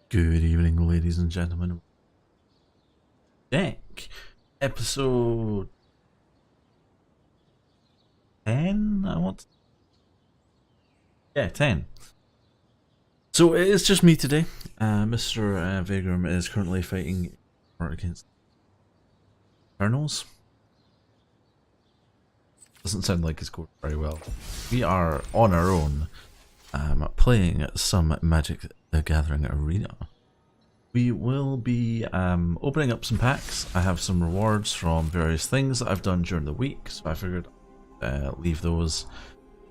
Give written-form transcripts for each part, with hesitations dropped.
Good evening, ladies and gentlemen. Deck episode 10. Yeah, 10. So it's just me today. Mr. Vagram is currently fighting against Eternals. Doesn't sound like he's going very well. We are on our own, playing some Magic the Gathering Arena. We will be opening up some packs. I have some rewards from various things that I've done during the week, so I figured leave those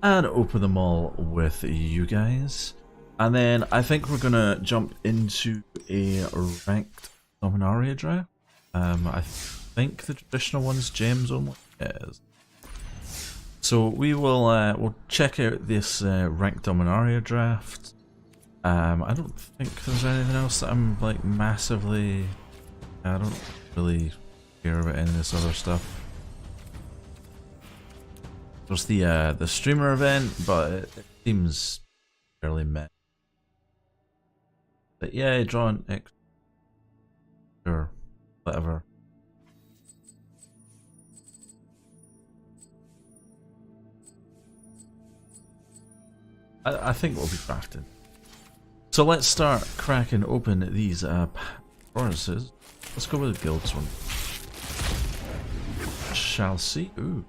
and open them all with you guys. And then I think we're gonna jump into a ranked Dominaria draft. I think the traditional one's gems only. Yes. So we will we'll check out this ranked Dominaria draft. I don't think there's anything else that I'm like massively. I don't really care about any of this other stuff. There's the streamer event, but it seems fairly meh. But yeah, drawn X. Sure, whatever. I think we'll be crafted. So let's start cracking open these forests. Let's go with the guilds one. Shall see. Ooh.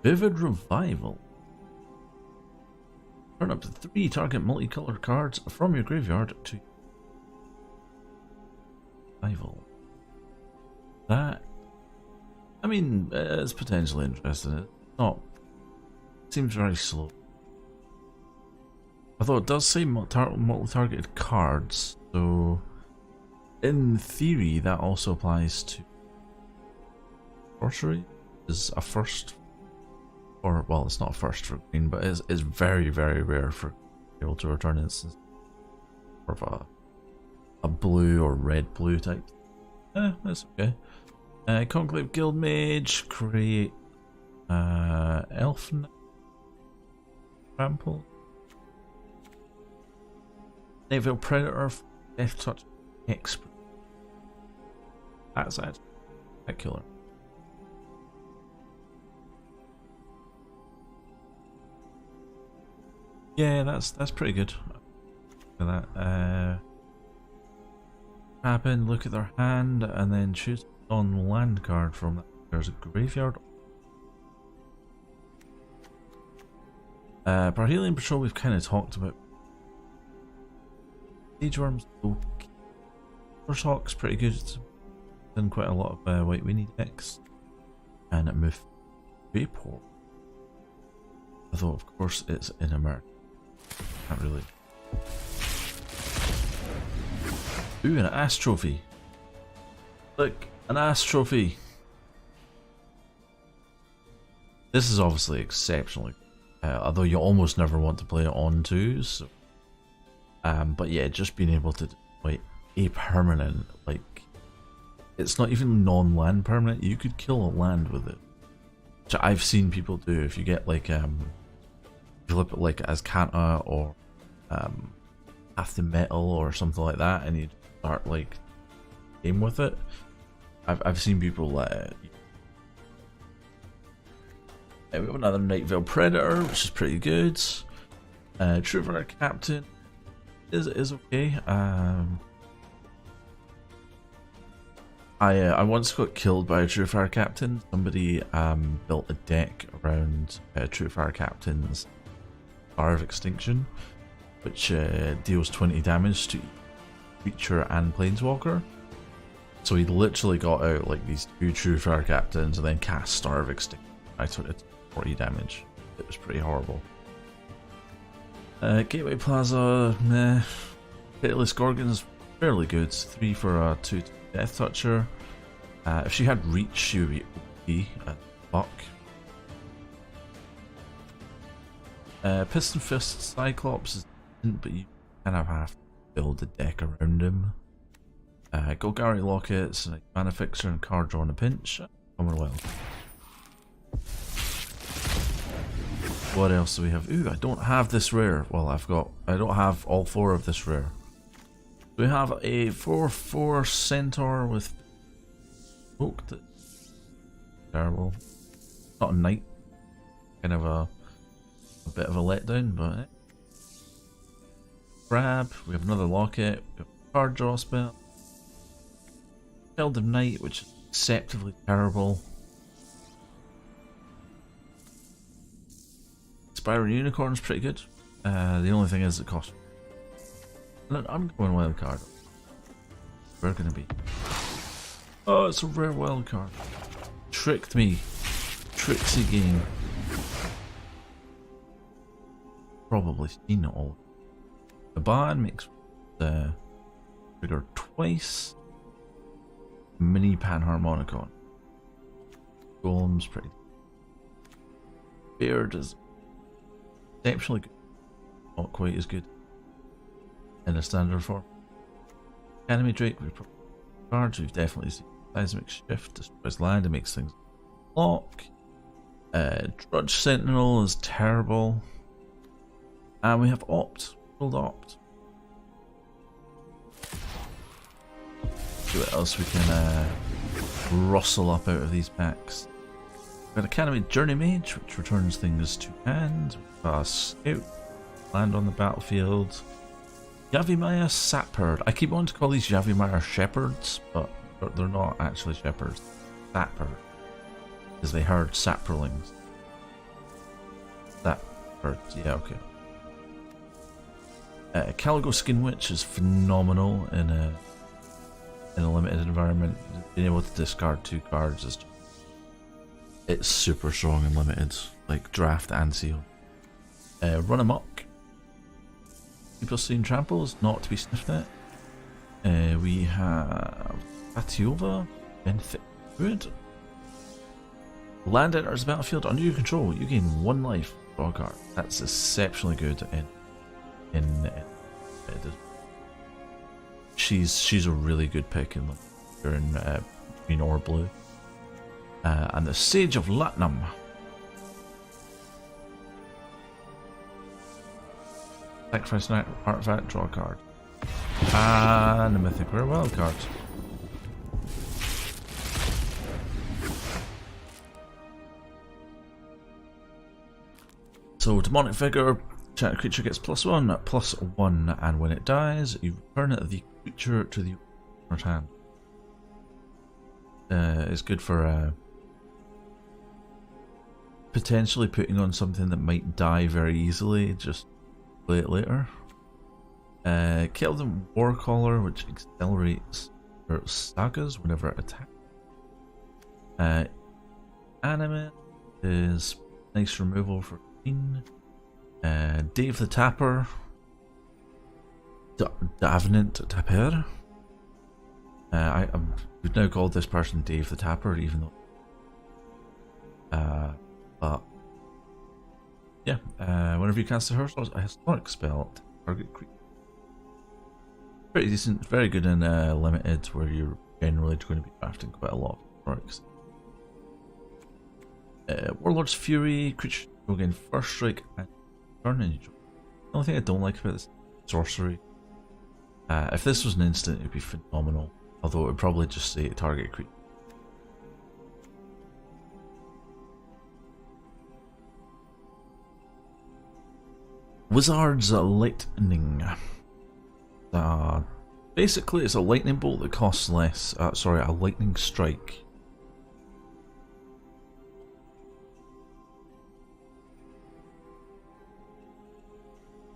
Vivid Revival. Turn up to 3 target multicolored cards from your graveyard to Revival. That, I mean, it's potentially interesting. It's not. It seems very slow. Although it does say multi-targeted cards, so in theory that also applies to sorcery. Is a first, or well, it's not a first for green, but it's very, very rare for able to return instance of a blue or red-blue type. That's okay. Conclave Guildmage, create Elf Trample. Nightveil Predator, Death Touch Expert. That's it. Spectacular. Yeah, that's pretty good. Look at that. Tap in, look at their hand, and then choose on land card from that. There's a graveyard. Parhelion Patrol we've kind of talked about. Siege Worm's okay. Force Hawk's pretty good. It's in quite a lot of White Weenie decks. And it moved Vapor. Although, of course, it's in America. Can't really. Ooh, an Ass Trophy. Look, an Ass Trophy. This is obviously exceptionally. Although you almost never want to play it on 2s. So. But yeah, just being able to like a permanent, like it's not even non-land permanent. You could kill a land with it, which I've seen people do. If you get like flip it like as Kanta or Path to Metal or something like that, and you start like game with it. I've seen people we have another Nightveil Predator, which is pretty good. Truefire Captain is okay. I once got killed by a Truefire Captain. Somebody built a deck around Truefire Captain's Star of Extinction, which deals 20 damage to creature and planeswalker. So he literally got out like these 2 Truefire Captains and then cast Star of Extinction. I took it 40 damage. It was pretty horrible. Gateway Plaza, meh. Pitiless Gorgon's fairly good. 3 for a 2 Death Toucher. If she had reach, she would be OP at buck. Piston Fist Cyclops is decent, but you kind of have to build a deck around him. Golgari Lockets, Mana Fixer, and card draw on a pinch. Commonwealth. What else do we have? Ooh, I don't have this rare. Well, I don't have all 4 of this rare. We have a 4/4 centaur with smoke. Terrible. Not a knight. Kind of a bit of a letdown, but grab. We have another locket. We have a card draw spell. Elden Knight, which is acceptably terrible. Spyro Unicorn's pretty good. The only thing is it costs. I'm going wild card. We're gonna be. Oh, it's a rare wild card. Tricked me. Tricksy game. Probably seen it all. The ban makes the trigger twice. Mini Panharmonicon. Golem's pretty. Beard is exceptionally good. Not quite as good in a standard form. Enemy Drake, we've cards, we've definitely seen Seismic Shift, destroys land, it makes things lock. Drudge Sentinel is terrible. And we have Opt, Gold Opt. See what else we can rustle up out of these packs. We've got Academy Journey Mage, which returns things to hand. We've got a Scout, land on the battlefield. Yavimaya Sapper. I keep wanting to call these Yavimaya Shepherds, but they're not actually shepherds. Sapper. Because they herd sapperlings. Sapper. Yeah, okay. Caligo Skin Witch is phenomenal in a limited environment. Being able to discard 2 cards is it's super strong and limited, like draft and seal. Run Amok. People seeing tramples, not to be sniffed at. We have Atiova, Benefit Good. Land enters the battlefield under your control. You gain 1 life. Draw a card. That's exceptionally good in she's a really good pick in green or blue. And the Sage of Latnam. Sacrifice an artifact, draw a card. And a Mythic Rare Wild card. So, Demonic Vigor, enchanted creature gets +1/+1, and when it dies, you return the creature to the owner's hand. It's good for potentially putting on something that might die very easily, just play it later. Keldon Warcaller, which accelerates your sagas whenever it attacks. Anime is nice removal for green. Dave the Tapper. Davenant Tapper. We've now called this person Dave the Tapper, even though. But yeah, whenever you cast a historic spell, target creature. Pretty decent, very good in limited, where you're generally going to be drafting quite a lot of historics. Warlord's Fury, creature will gain first strike and turn in. The only thing I don't like about this is sorcery. If this was an instant, it would be phenomenal. Although it would probably just say target creature. Wizard's Lightning. Basically, it's a lightning bolt that costs less. Sorry, a lightning strike.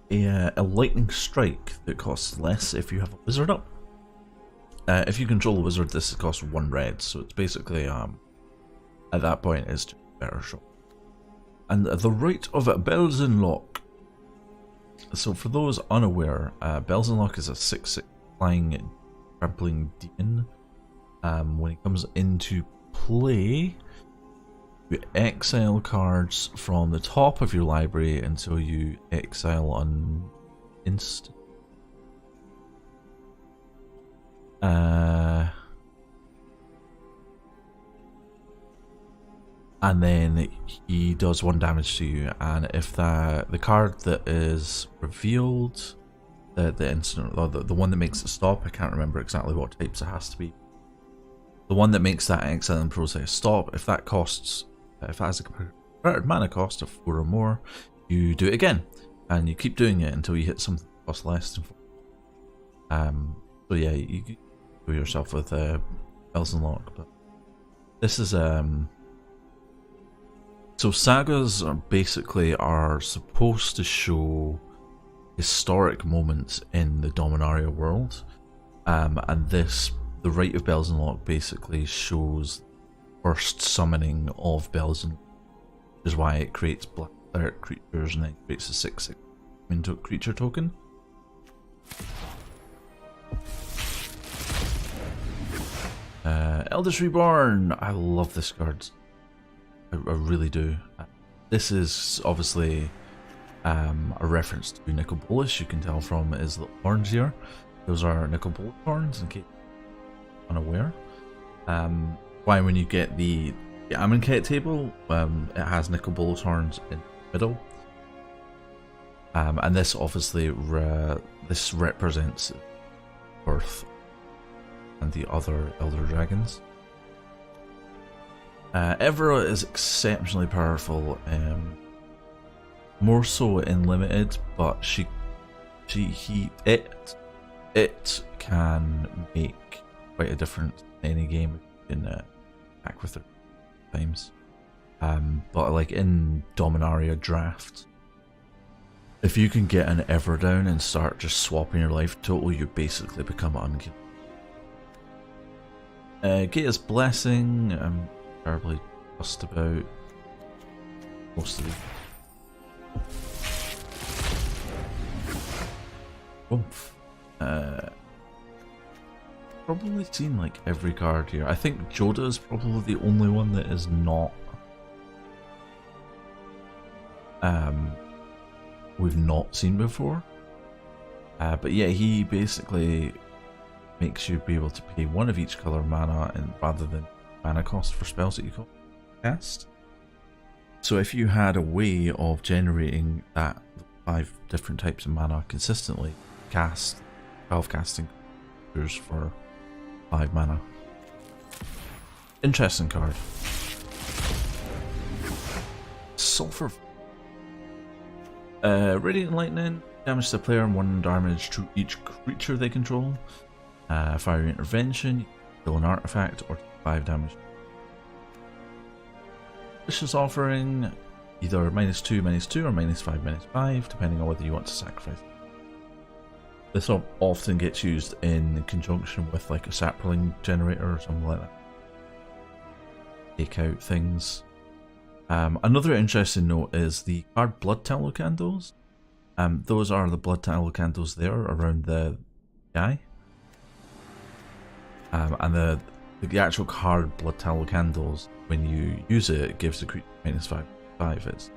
A lightning strike that costs less if you have a wizard up. If you control a wizard, this costs 1 red, so it's basically at that point it's just a better shot. And the Rite of Belzenlock. So for those unaware, Belzenlock is a 6/6 flying trampling demon. When it comes into play, you exile cards from the top of your library until you exile on instant. And then he does 1 damage to you, and if the card that is revealed the incident, or the one that makes it stop. I can't remember exactly what types it has to be. The one that makes that exile process stop, if that has a converted mana cost of 4 or more, you do it again, and you keep doing it until you hit something that costs less than 4. So yeah, you can do yourself with Bells Unlocked, but this is so sagas are supposed to show historic moments in the Dominaria world, and the Rite of Bells Unlocked basically shows first summoning of Bells Unlocked, which is why it creates black cleric creatures and then creates a 6/6 creature token. Eldest Reborn, I love this card. I really do. This is obviously a reference to Nicol Bolas. You can tell from his little horns here. Those are Nicol Bolas horns, in case you're unaware. Why, when you get the Amonkhet table, it has Nicol Bolas horns in the middle. And this obviously this represents Birth and the other Elder Dragons. Evra is exceptionally powerful, more so in limited, but it can make quite a difference in any game in attack with it times. But like in Dominaria draft, if you can get an Evra down and start just swapping your life total, you basically become unkillable. Gaea's Blessing, terribly fussed about most of these. Probably seen like every card here. I think Jodah is probably the only one that is not we've not seen before. But yeah, he basically makes you be able to pay one of each color mana and rather than mana cost for spells that you cast. So if you had a way of generating that 5 different types of mana consistently, cast 12 casting creatures for 5 mana. Interesting card. Sulfur. Radiant Lightning, damage to the player and 1 damage to each creature they control. Fiery Intervention, kill an artifact or 5 damage. Vicious Offering, either -2/-2 or -5/-5, depending on whether you want to sacrifice. This often gets used in conjunction with like a sapling generator or something like that. Take out things. Another interesting note is the card Blood Tallow Candles. Those are the Blood Tallow Candles there around the guy. And the actual card Blood Tallow Candles, when you use it, it gives the creature -5/5.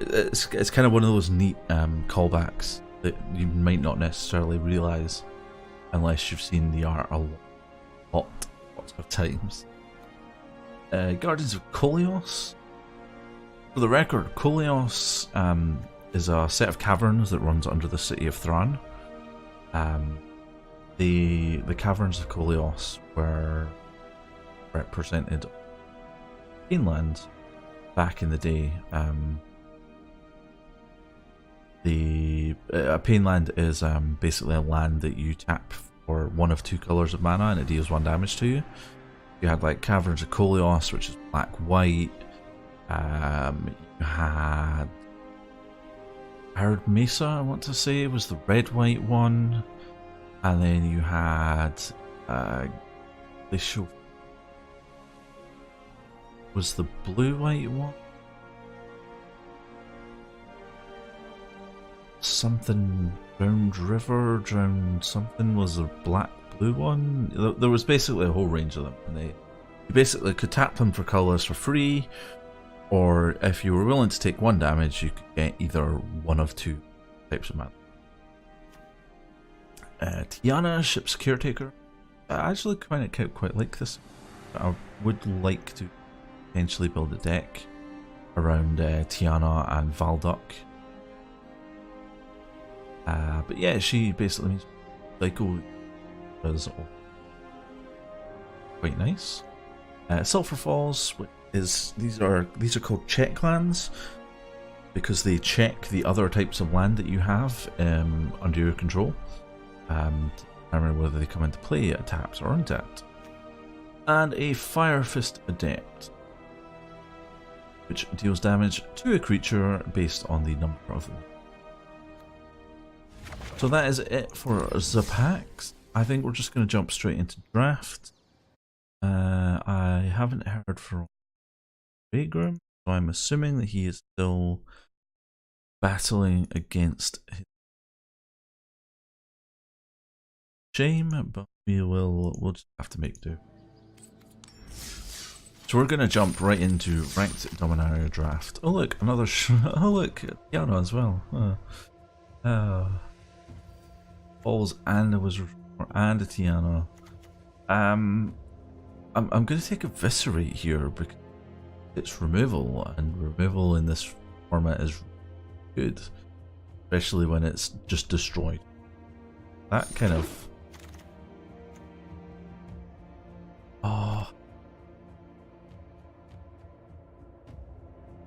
It's kind of one of those neat callbacks that you might not necessarily realise unless you've seen the art a lot of times. Guardians of Koleos. For the record, Koleos is a set of caverns that runs under the city of Thran. The caverns of Koleos were represented Painland back in the day. Painland is basically a land that you tap for 1 of 2 colours of mana and it deals 1 damage to you. You had like Caverns of Koleos, which is black-white. You had Arid Mesa, I want to say, was the red-white one. And then you had Glacial was the blue-white one. Something Drowned River, Drowned something was a black-blue one. There was basically a whole range of them, and you basically could tap them for colours for free, or if you were willing to take 1 damage, you could get either 1 of 2 types of mana. Tiana, Ship's Caretaker. I actually quite like this. I would like to potentially build a deck around Tiana and Valduk. But yeah, she basically means Psycho is quite nice. Sulphur Falls is these are called check lands because they check the other types of land that you have under your control, to determine whether they come into play at taps or untapped. And a Fire Fist Adept, which deals damage to a creature based on the number of them. So that is it for the packs. I think we're just going to jump straight into draft. I haven't heard from Vaygrim, so I'm assuming that he is still battling against his shame, but we'll just have to make do. So we're going to jump right into Ranked Dominaria Draft. Oh look, another oh look, Tiana as well. Falls and a Wizard and a Tiana. I'm going to take Eviscerate here because it's removal, and removal in this format is good, especially when it's just destroyed. That kind of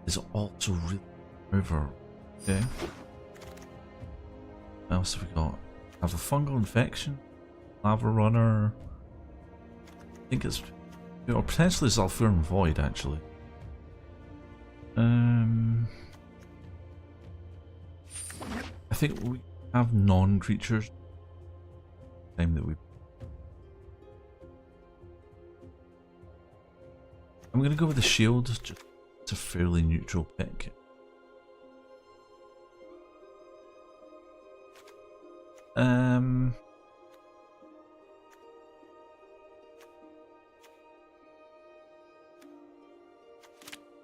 is also really remover. Okay. What else have we got? Have a fungal infection, lava runner. I think it's, or potentially Sulfuran Void actually. I think we have non-creatures. Time that we. I'm gonna go with the shield. Just it's a fairly neutral pick.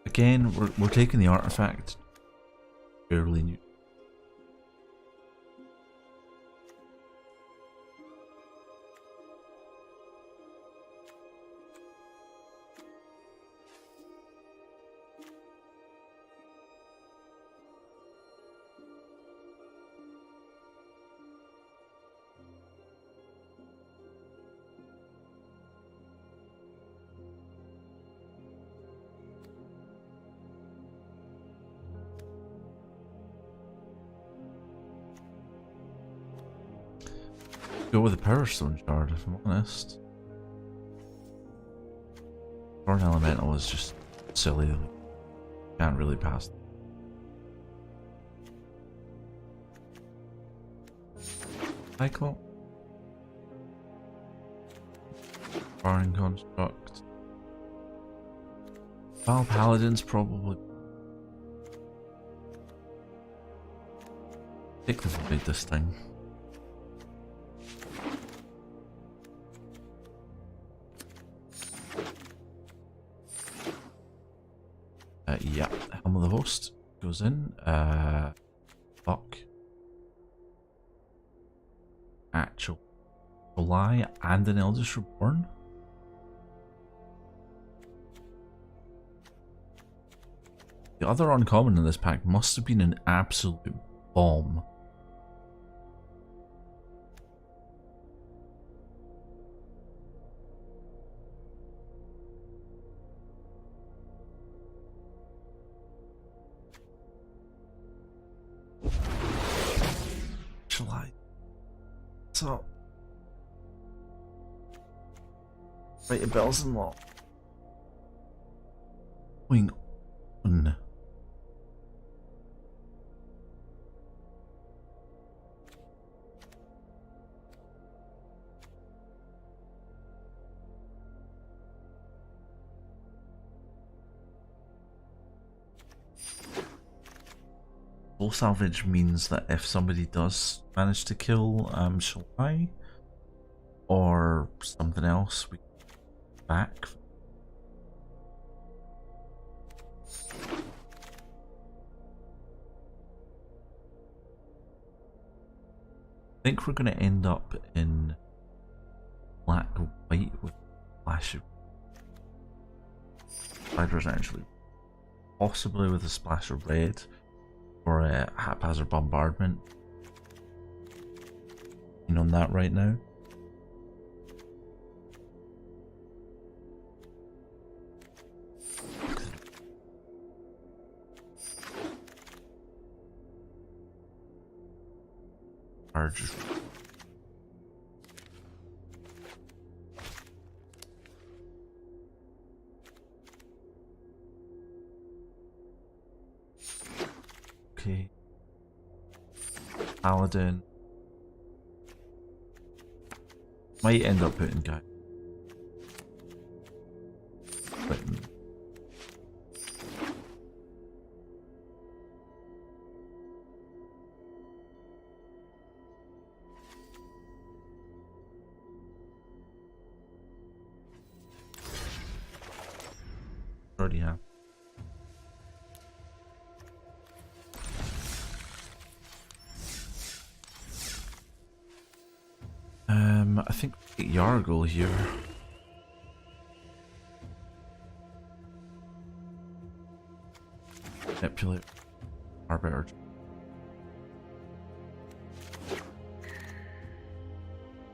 Again, we're taking the artifact fairly neutral. Go with the Power Stone Shard, if I'm honest. Thorn Elemental is just silly. Can't really pass. Cycle. Barring Construct. Val Paladins probably. Take the Void this thing. Yeah, Helm of the Host goes in. Fuck. Actual July and an Eldest Reborn. The other uncommon in this pack must have been an absolute bomb. July. So, right, your bells and what? Going on. Soul Salvage means that if somebody does manage to kill Shalai or something else, we back. I think we're going to end up in black and white with flash of spiders actually, possibly with a splash of red. Or a haphazard bombardment. keen on that right now. Charge. Okay. Paladin. Might end up putting guy. But already have. I think we get Yargle here. Manipulate Arbiter.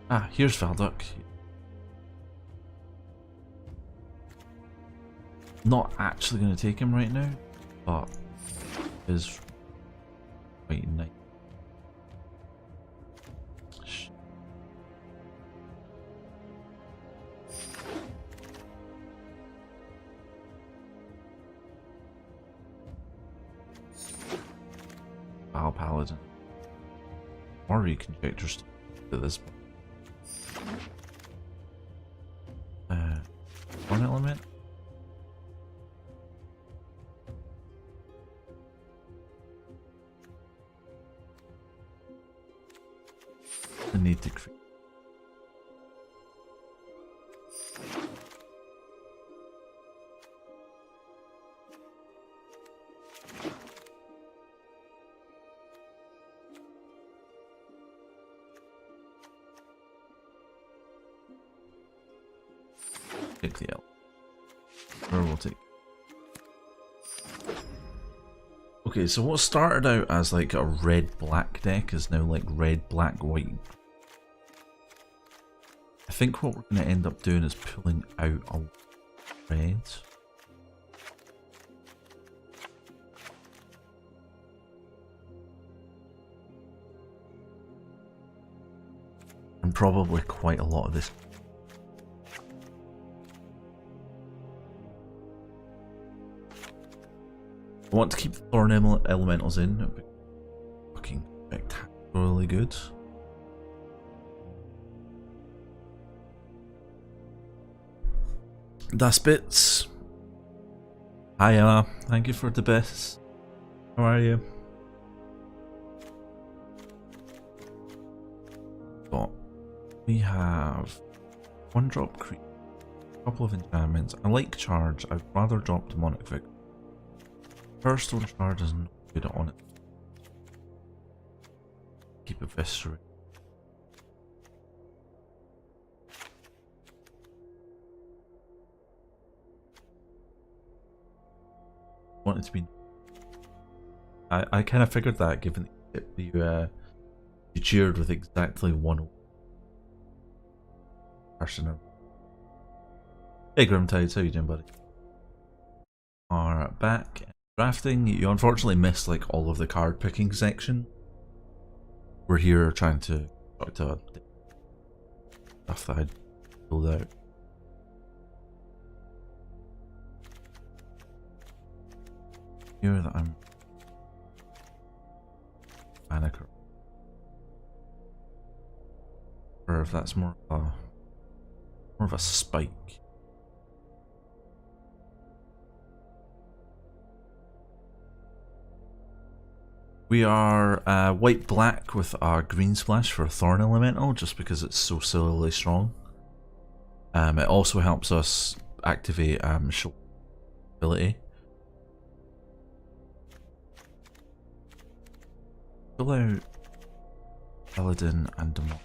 Ah, here's Valduk. Not actually going to take him right now, but is quite nice. Val Paladin. Or Reconjectors to this one element. I need to create. Take the L. Or we'll take. Okay, so what started out as like a red-black deck is now like red-black-white. I think what we're going to end up doing is pulling out a red. And probably quite a lot of this. I want to keep the Thorn Elementals in. It'd be fucking spectacularly good. Das Bits. Hi Emma, thank you for the bits. How are you? But we have one drop creep, a couple of enchantments. I like charge. I'd rather drop Demonic Vigor. First one shard is not good on it. Keep Eviscerate. Want it to be. I kind of figured that, given that you cheered with exactly one person. Hey Grimtides, how you doing, buddy? Are back. Drafting, you unfortunately missed like all of the card picking section. We're here trying to talk to stuff that I'd pulled out. Here that I'm Panicker. Or if that's more of a spike. We are white-black with our green splash for a Thorn Elemental, just because it's so sillily strong. It also helps us activate Shield ability. Pull out Paladin and Demon.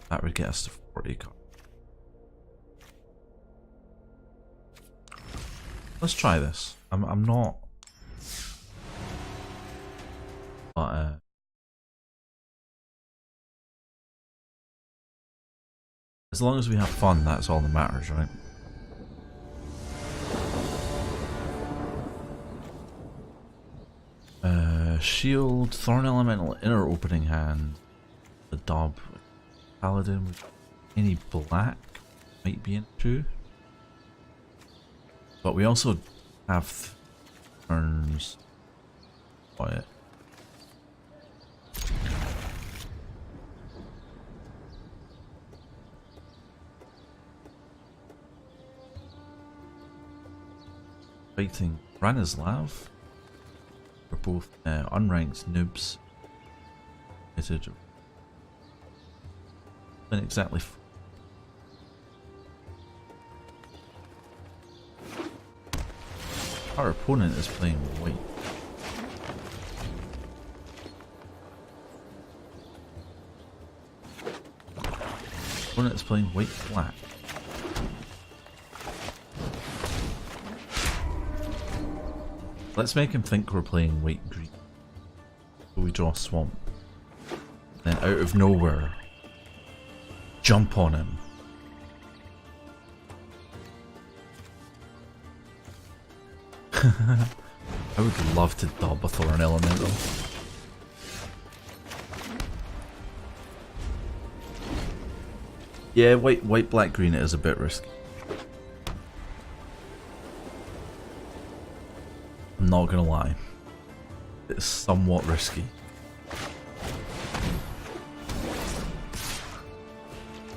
That would get us to 40 cards. Let's try this. I'm not. But As long as we have fun, that's all that matters, right? Shield, Thorn Elemental, Inner Opening Hand, the Dob, Paladin, any black might be into. But we also have turns quiet. Fighting Branislav. We're both unranked noobs. Isn't exactly. Our opponent is playing white. Opponent is playing white black. Let's make him think we're playing white green. So we draw Swamp. Then out of nowhere, jump on him. I would love to dub a Thorn Elemental. Yeah, white, black, green is a bit risky. I'm not gonna lie. It's somewhat risky.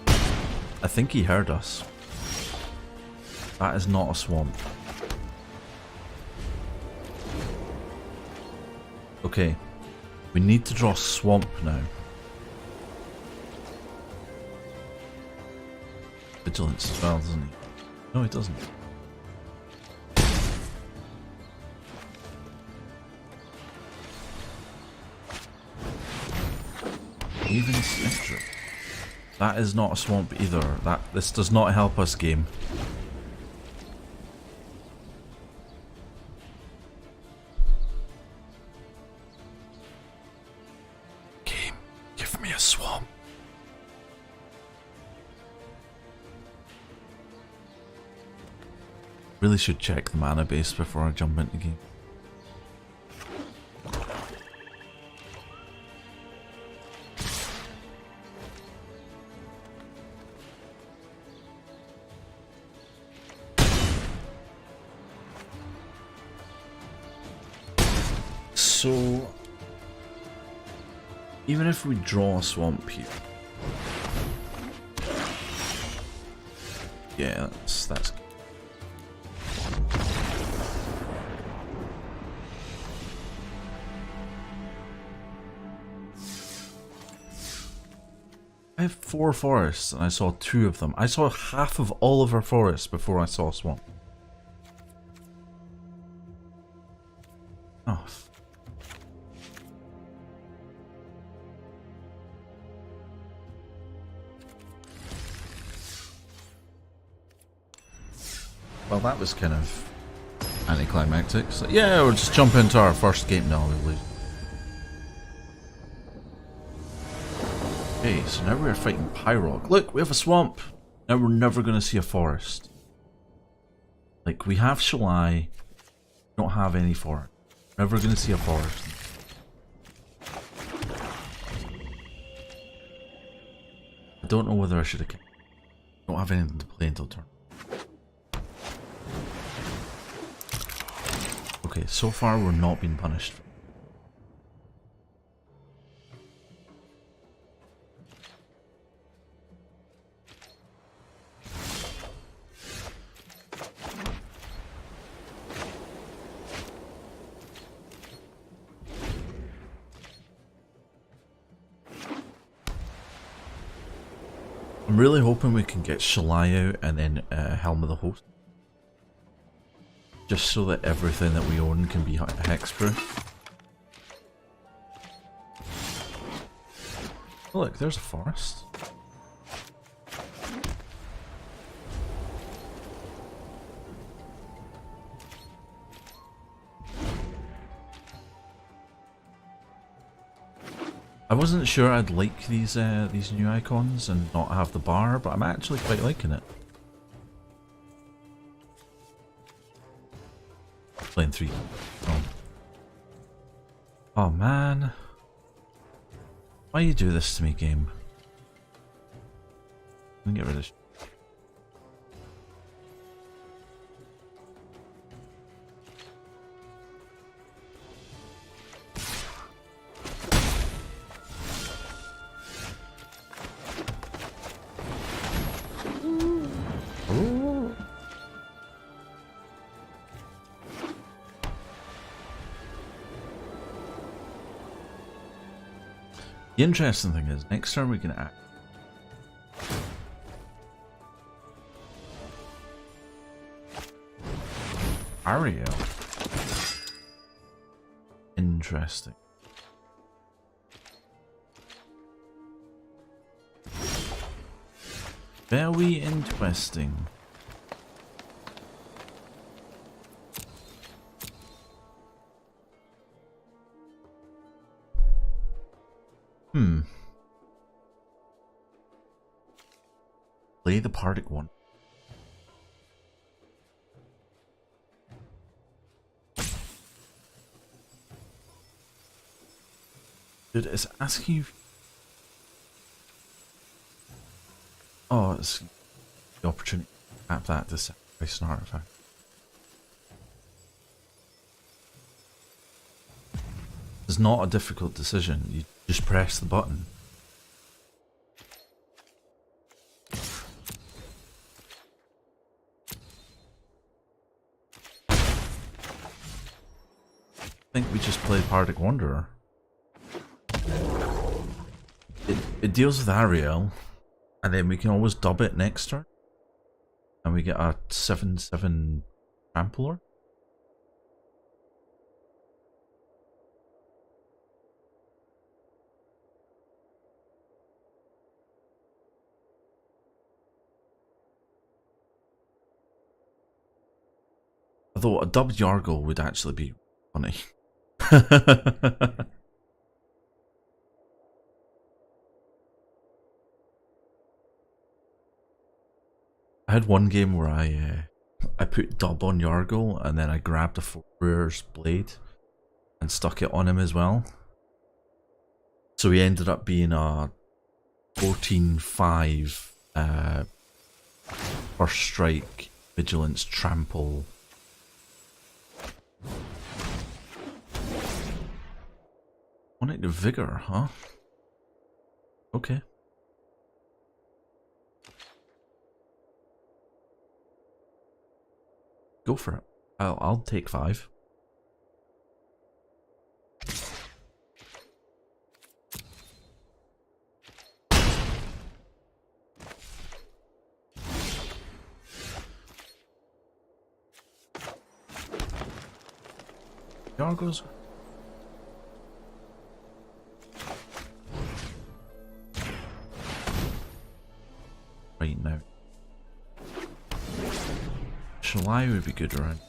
I think he heard us. That is not a swamp. Okay, we need to draw Swamp now. Vigilance as well, doesn't he? No, he doesn't. Even Spectre. That is not a swamp either. This does not help us, game. Game, give me a swamp. Really should check the mana base before I jump into the game. So, even if we draw a swamp here, yeah, that's. I have 4 forests and I saw 2 of them. I saw half of all of our forests before I saw a swamp. Oh. Well, that was kind of anticlimactic. So, yeah, we'll just jump into our first game now, we lose. Okay, so now we're fighting Pyrock. Look, we have a swamp. Now we're never going to see a forest. Like, we have Shalai. We don't have any forest. Never going to see a forest. I don't know whether I should have... I don't have anything to play until turn. Okay, so far we're not being punished. I'm really hoping we can get Shalai out and then Helm of the Host. Just so that everything that we own can be hexproof. Oh look, there's a forest. I wasn't sure I'd like these new icons and not have the bar, but I'm actually quite liking it. Playing 3. Oh. Oh man. Why you do this to me, game? Let me get rid of this. The interesting thing is, next turn we can act. Ariel. Interesting. Very interesting. Play the Partick one. Dude, it's asking you. Oh, it's the opportunity to tap that to sacrifice an artifact. It's not a difficult decision. You just press the button. I think we just played Partick Wanderer. It deals with Ariel, and then we can always dub it next turn. And we get a 7/7 Trampler. Although a dubbed Yargle would actually be funny. I had one game where I put dub on Yargle and then I grabbed a Fourier's blade and stuck it on him as well. So he ended up being a 14/5 first strike, vigilance, trample. Wanted the vigor, huh? Okay. Go for it. I'll take 5. Yargles. Right now. Shalai would be good around.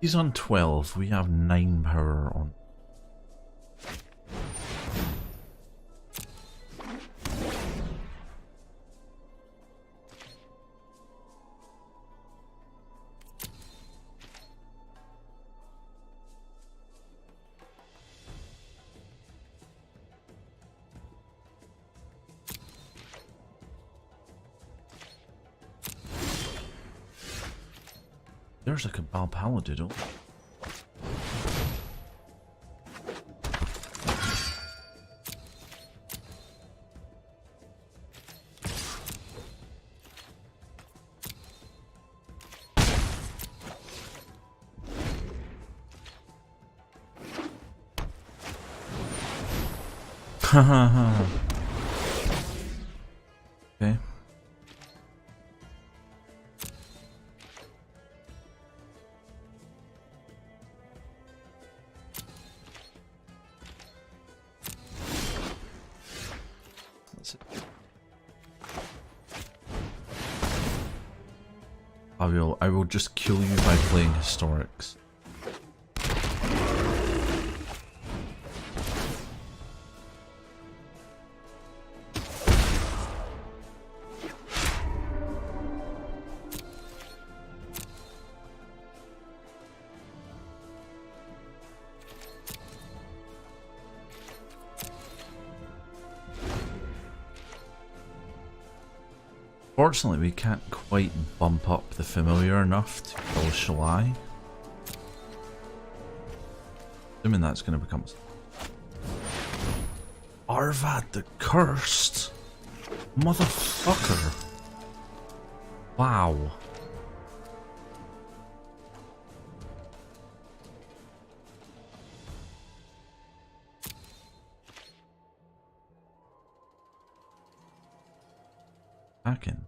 He's on 12, we have 9 power on. There's a Cabal Paladiddle. Hahaha. Okay. That's it. I will just kill you by playing Historics. Fortunately, we can't quite bump up the familiar enough to kill Shalai. Assuming that's going to become... Arvad the Cursed! Motherfucker! Wow. Hacking.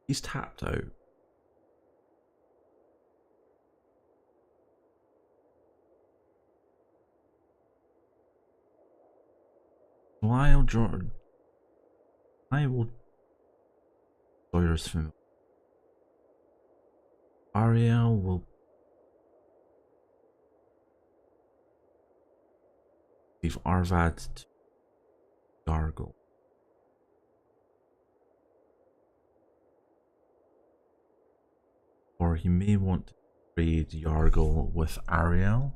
He's tapped out. Lyle Jordan. I will. Lawyers from Ariel will. Leave Arvad to Gargle. Or he may want to trade Yargle with Ariel.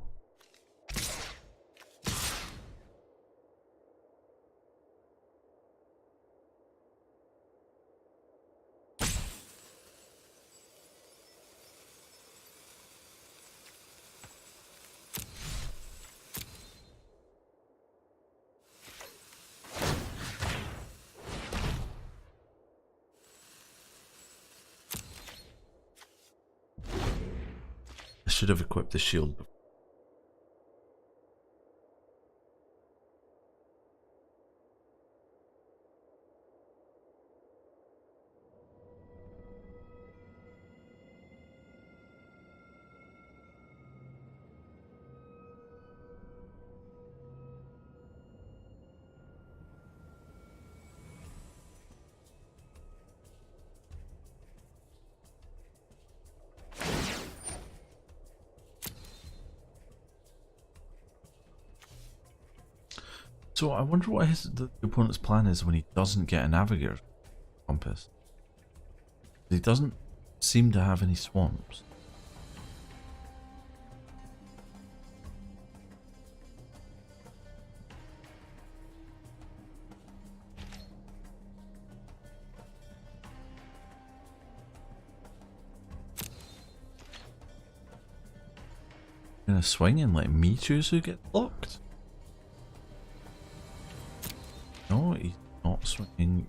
Should have equipped the shield before. So I wonder what the opponent's plan is when he doesn't get a Navigator Compass. He doesn't seem to have any swamps. Gonna swing and let me choose who gets blocked? No, he's not swinging.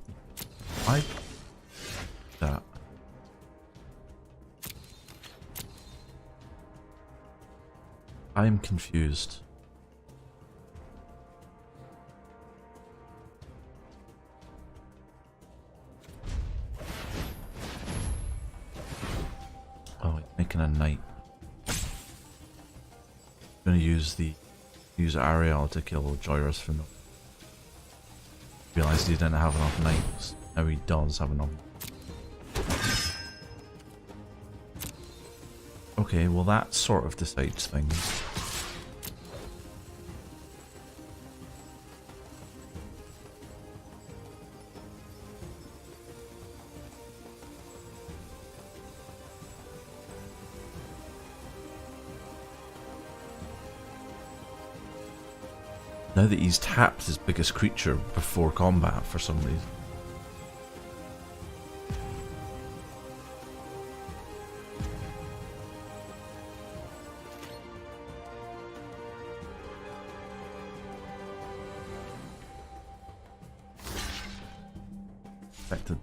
I that. I am confused. Oh, he's making a knight. I'm gonna use Ariel to kill Joyrus from the. Realised he didn't have enough knights. Now he does have enough. Okay, well that sort of decides things. Now that he's tapped his biggest creature before combat for some reason. Affected.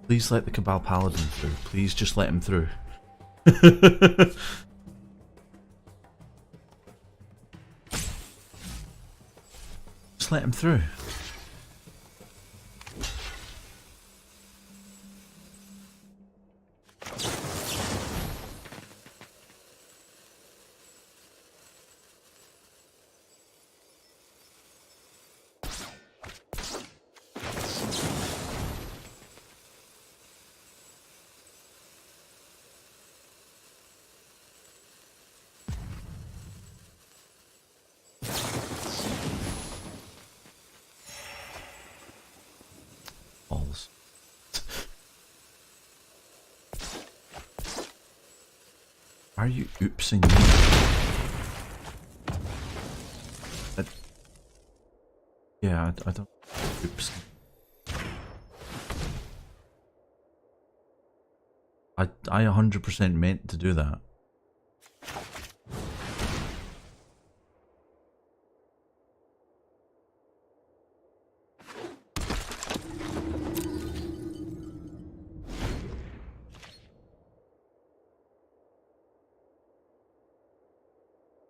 Please let the Cabal Paladin through. Please just let him through. Just let him through. Balls. Why are you oopsing me? Yeah, I don't. Oops. I 100% meant to do that.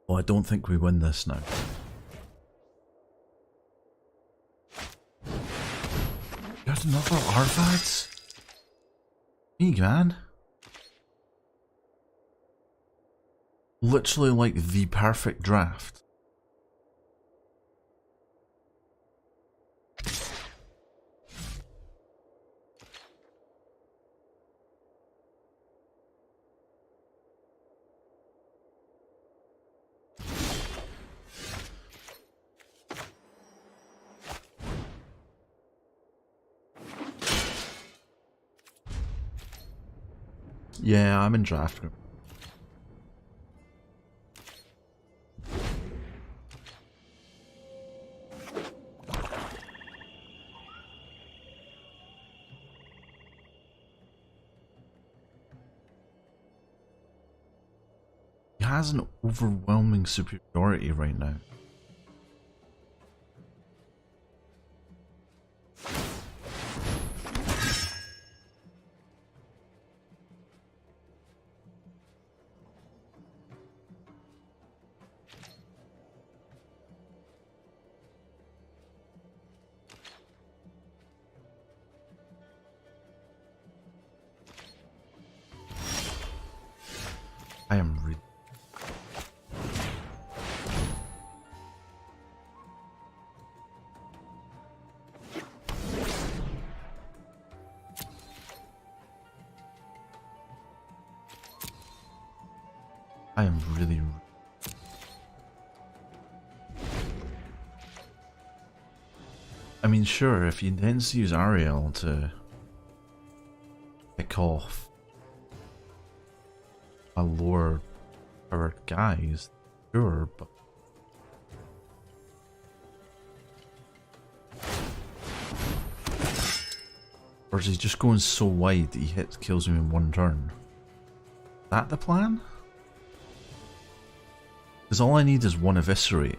Oh, I don't think we win this now. Got another artifacts? Me, man. Literally like the perfect draft. Yeah, I'm in draft group. He has an overwhelming superiority right now. I am really... I am really... I mean, sure, if he intends to use Ariel to pick off a lower powered guys, sure, but or is he just going so wide that he kills him in one turn? Is that the plan? Because all I need is one eviscerate.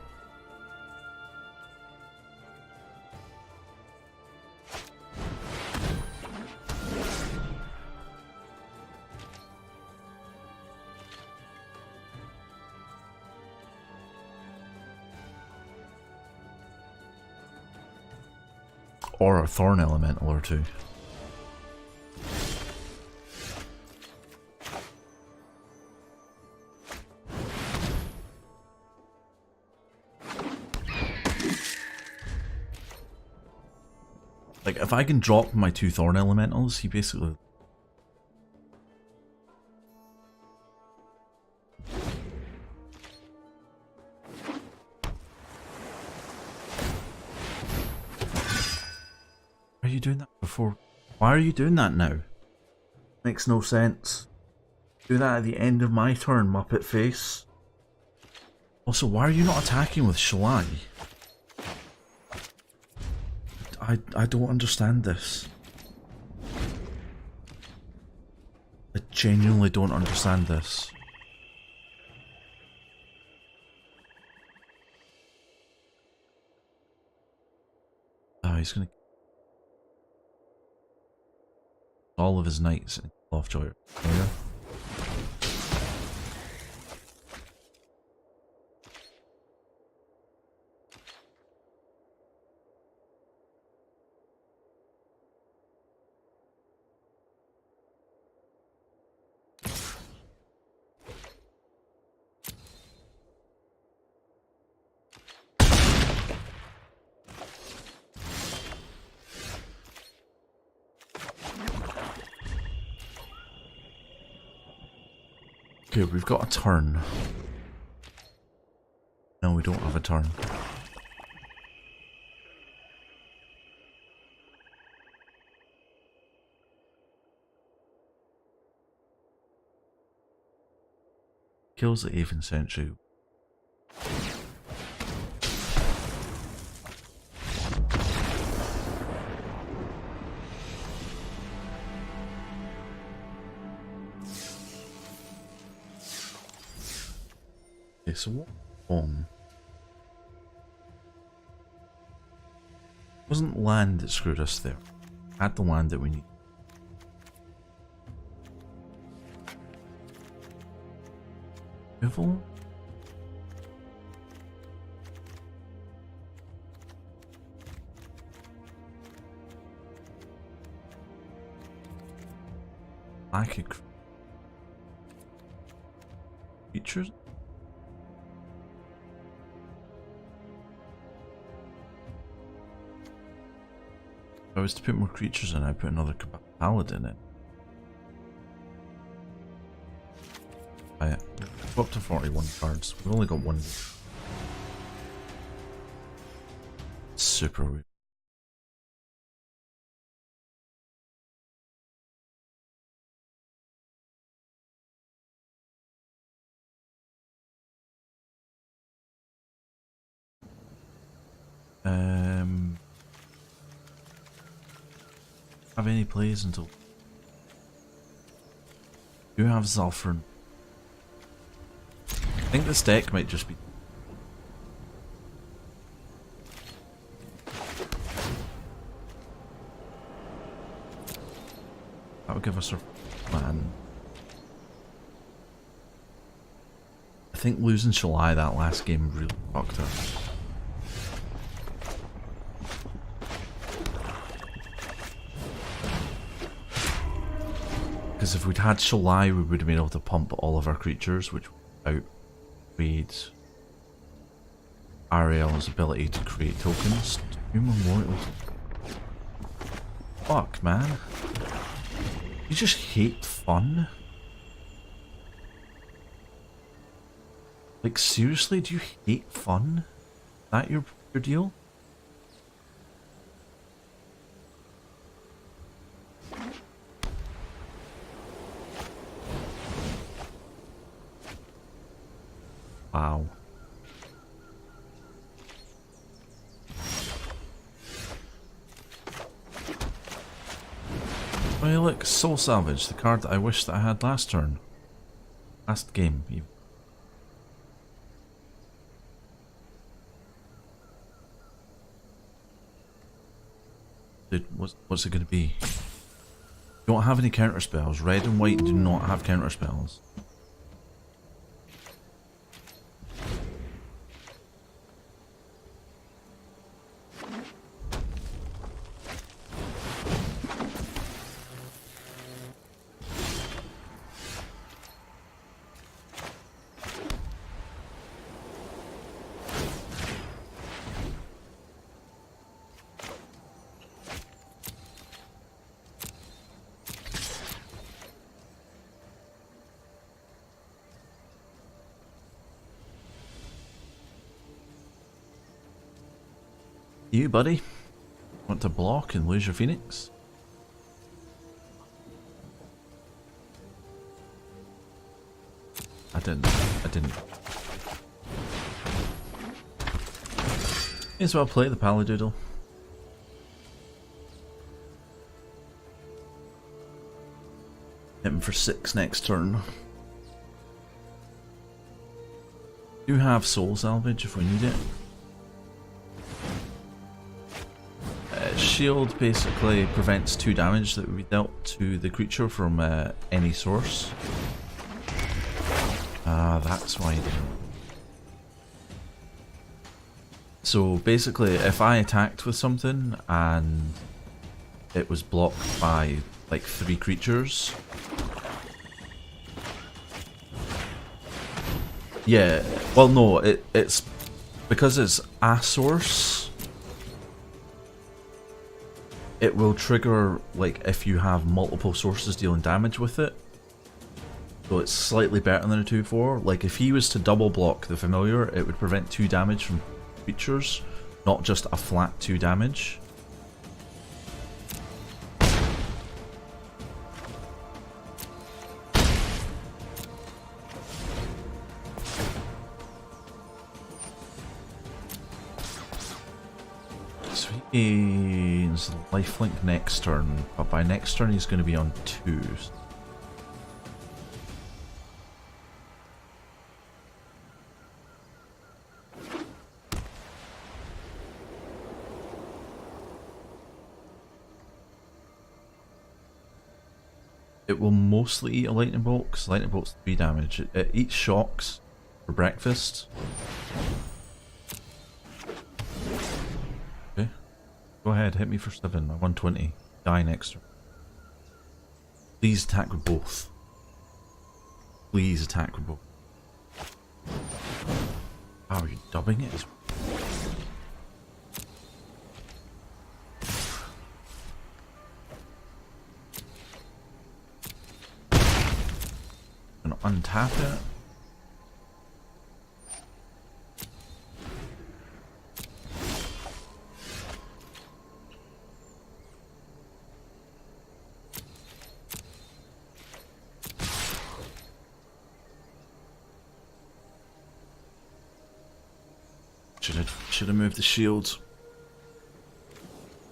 Or a Thorn Elemental or two. Like, if I can drop my 2 Thorn Elementals, he basically... Why are you doing that before? Why are you doing that now? Makes no sense. Do that at the end of my turn, Muppet Face. Also, why are you not attacking with Shalai? I don't understand this. I genuinely don't understand this. Oh, he's gonna... all of his knights in Lovejoy area. Okay, we've got a turn. No, we don't have a turn. Kills the Aven Sentry. Okay, so what bomb? It wasn't land that screwed us there. Had the land that we need. Removal? Psychic creatures? If I was to put more creatures in, I'd put another paladin in. Go up to 41 cards. We've only got one. Super weird. Have any plays until you have Zalfrin. I think this deck might just be that would give us a plan. I think losing Shalai that last game really fucked us. Because if we'd had Shalai, we would have been able to pump all of our creatures, which would outweighed Ariel's ability to create tokens. 2 memorials. Fuck, man. You just hate fun? Like, seriously, do you hate fun? Is that your deal? Wow. Well, look, Soul Salvage, the card that I wish that I had last turn. Last game, even. Dude, what's it going to be? You don't have any counter spells. Red and white do not have counter spells. You, buddy? Want to block and lose your Phoenix? I didn't. May as well play the Paladoodle. Hit him for 6 next turn. Do have Soul Salvage if we need it. shield basically prevents 2 damage that would be dealt to the creature from any source. That's why. So basically, if I attacked with something and it was blocked by like 3 creatures. Yeah, well no, it's because it's a source, it will trigger like if you have multiple sources dealing damage with it. So it's slightly better than a 2/4. Like if he was to double block the familiar, it would prevent 2 damage from creatures, not just a flat 2 damage. So he gains lifelink next turn, but by next turn he's going to be on 2. It will mostly eat a lightning bolt, because lightning bolt's 3 damage. It eats shocks for breakfast. Okay. Go ahead, hit me for 7. I'm 120. Die next turn. Please attack with both. Please attack with both. Oh, are you dubbing it? Untap it. Should have moved the shield.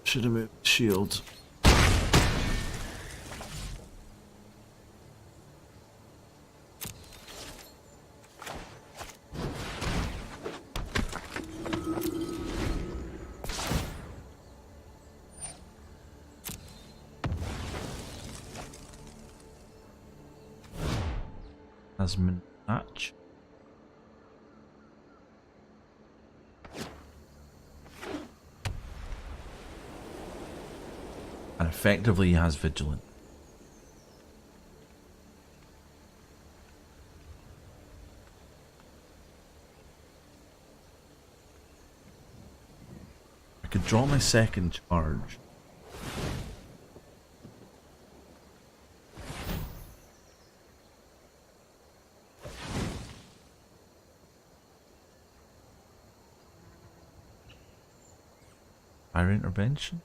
Should have moved the shield. Match. And effectively he has Vigilant. I could draw my second charge. Fire intervention?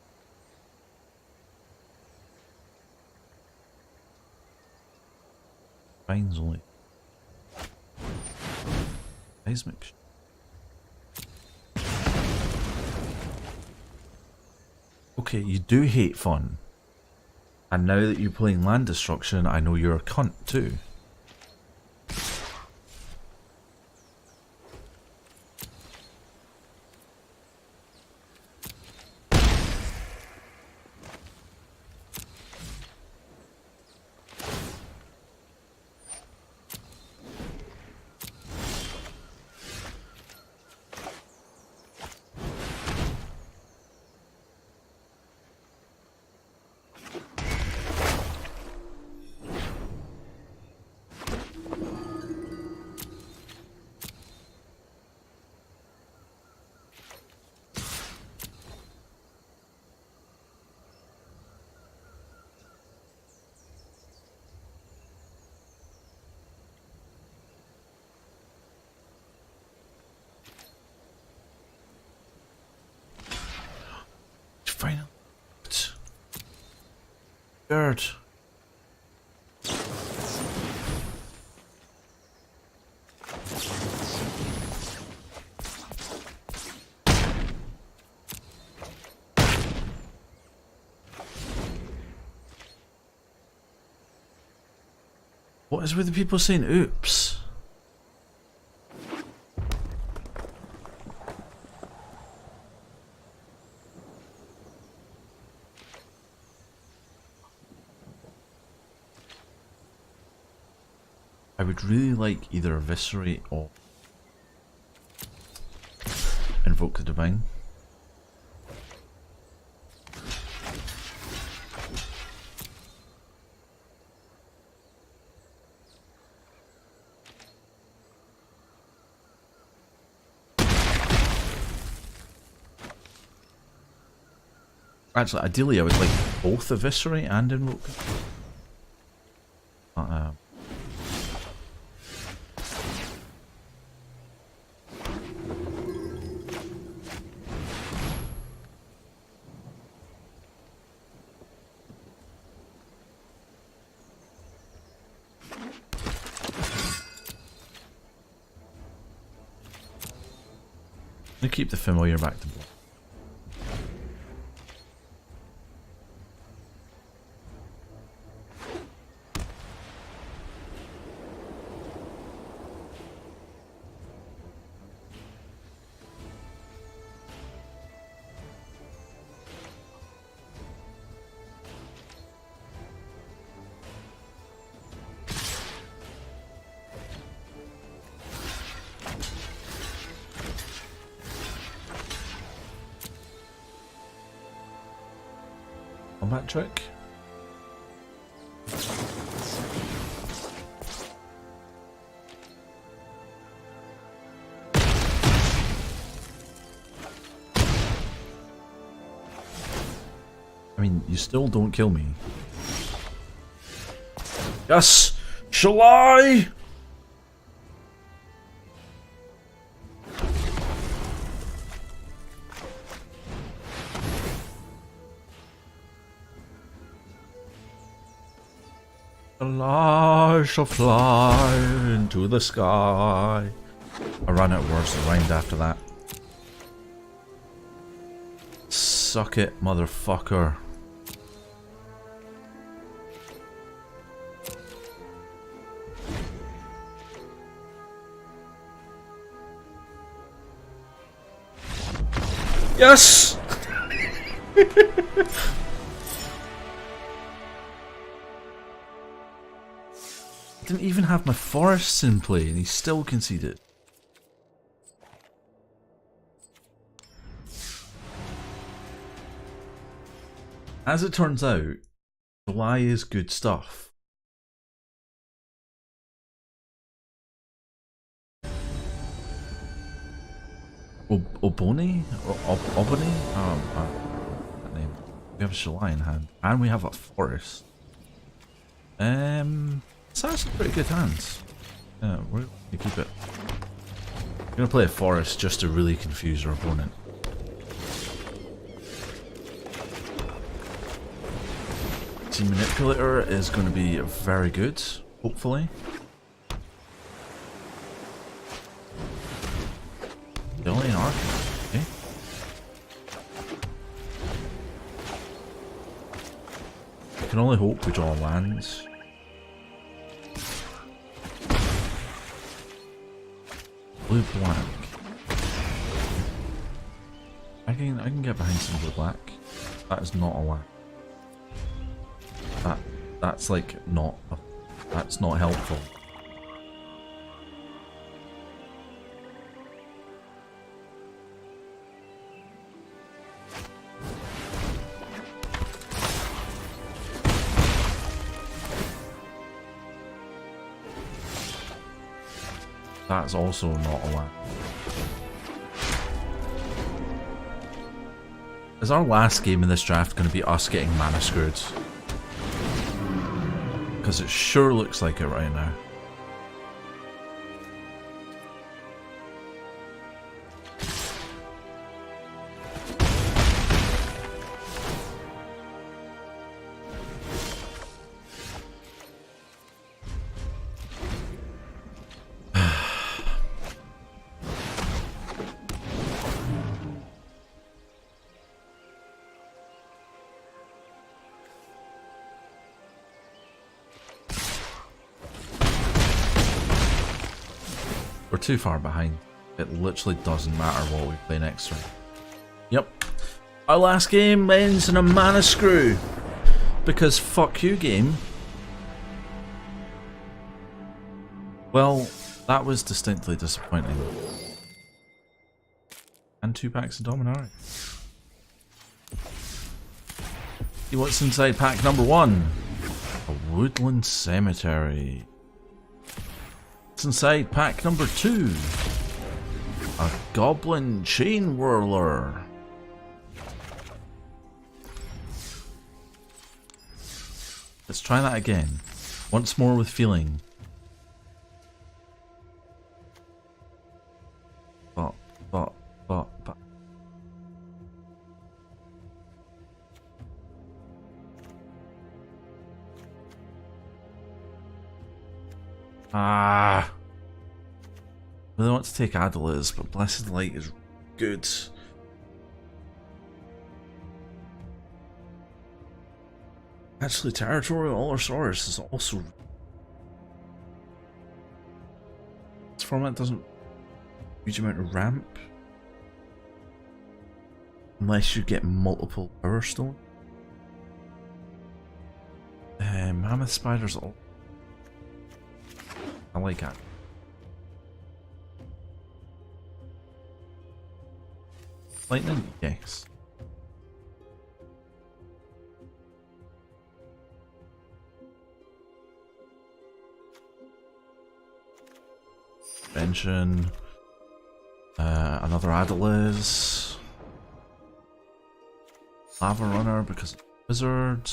Fines only. Seismic. Okay, you do hate fun. And now that you're playing land destruction, I know you're a cunt too. Finally. Dirt. What is with the people saying oops? I would really like either Eviscerate or Invoke the Divine. Actually, ideally I would like both Eviscerate and Invoke. I'm gonna keep the familiar back to block. Combat trick. I mean, you still don't kill me. Yes! Shall I? I shall fly into the sky. I ran out of words that rhymed after that. Suck it, motherfucker. Yes! Didn't even have my forests in play and he still conceded. As it turns out, July is good stuff. Oboni? Oboni? That name. We have July in hand. And we have a forest. It's actually pretty good hands. Yeah, we're gonna keep it. We're gonna play a forest just to really confuse our opponent. Team Manipulator is going to be very good, hopefully. Billy and Arc. Okay. I can only hope we draw lands. Blue black. I can get behind some blue black. That is not a land. That's like not that's not helpful. That's also not a land. Is our last game in this draft going to be us getting mana screwed? Because it sure looks like it right now. We're too far behind. It literally doesn't matter what we play next turn. Yep. Our last game ends in a mana screw. Because fuck you, game. Well, that was distinctly disappointing. And 2 packs of Dominaria. See what's inside pack number 1. A Woodland Cemetery. What's inside pack number 2? A Goblin Chain Whirler. Let's try that again. Once more with feeling. But. Ah. Really want to take Adeliz, but Blessed Light is good. Actually, Territorial Allosaurus is also... This format doesn't... huge amount of ramp. Unless you get multiple Power Stone. Mammoth Spiders all... I like that. Lightning? Yes. Benson. Another Adeliz. Lava Runner because it's Wizard.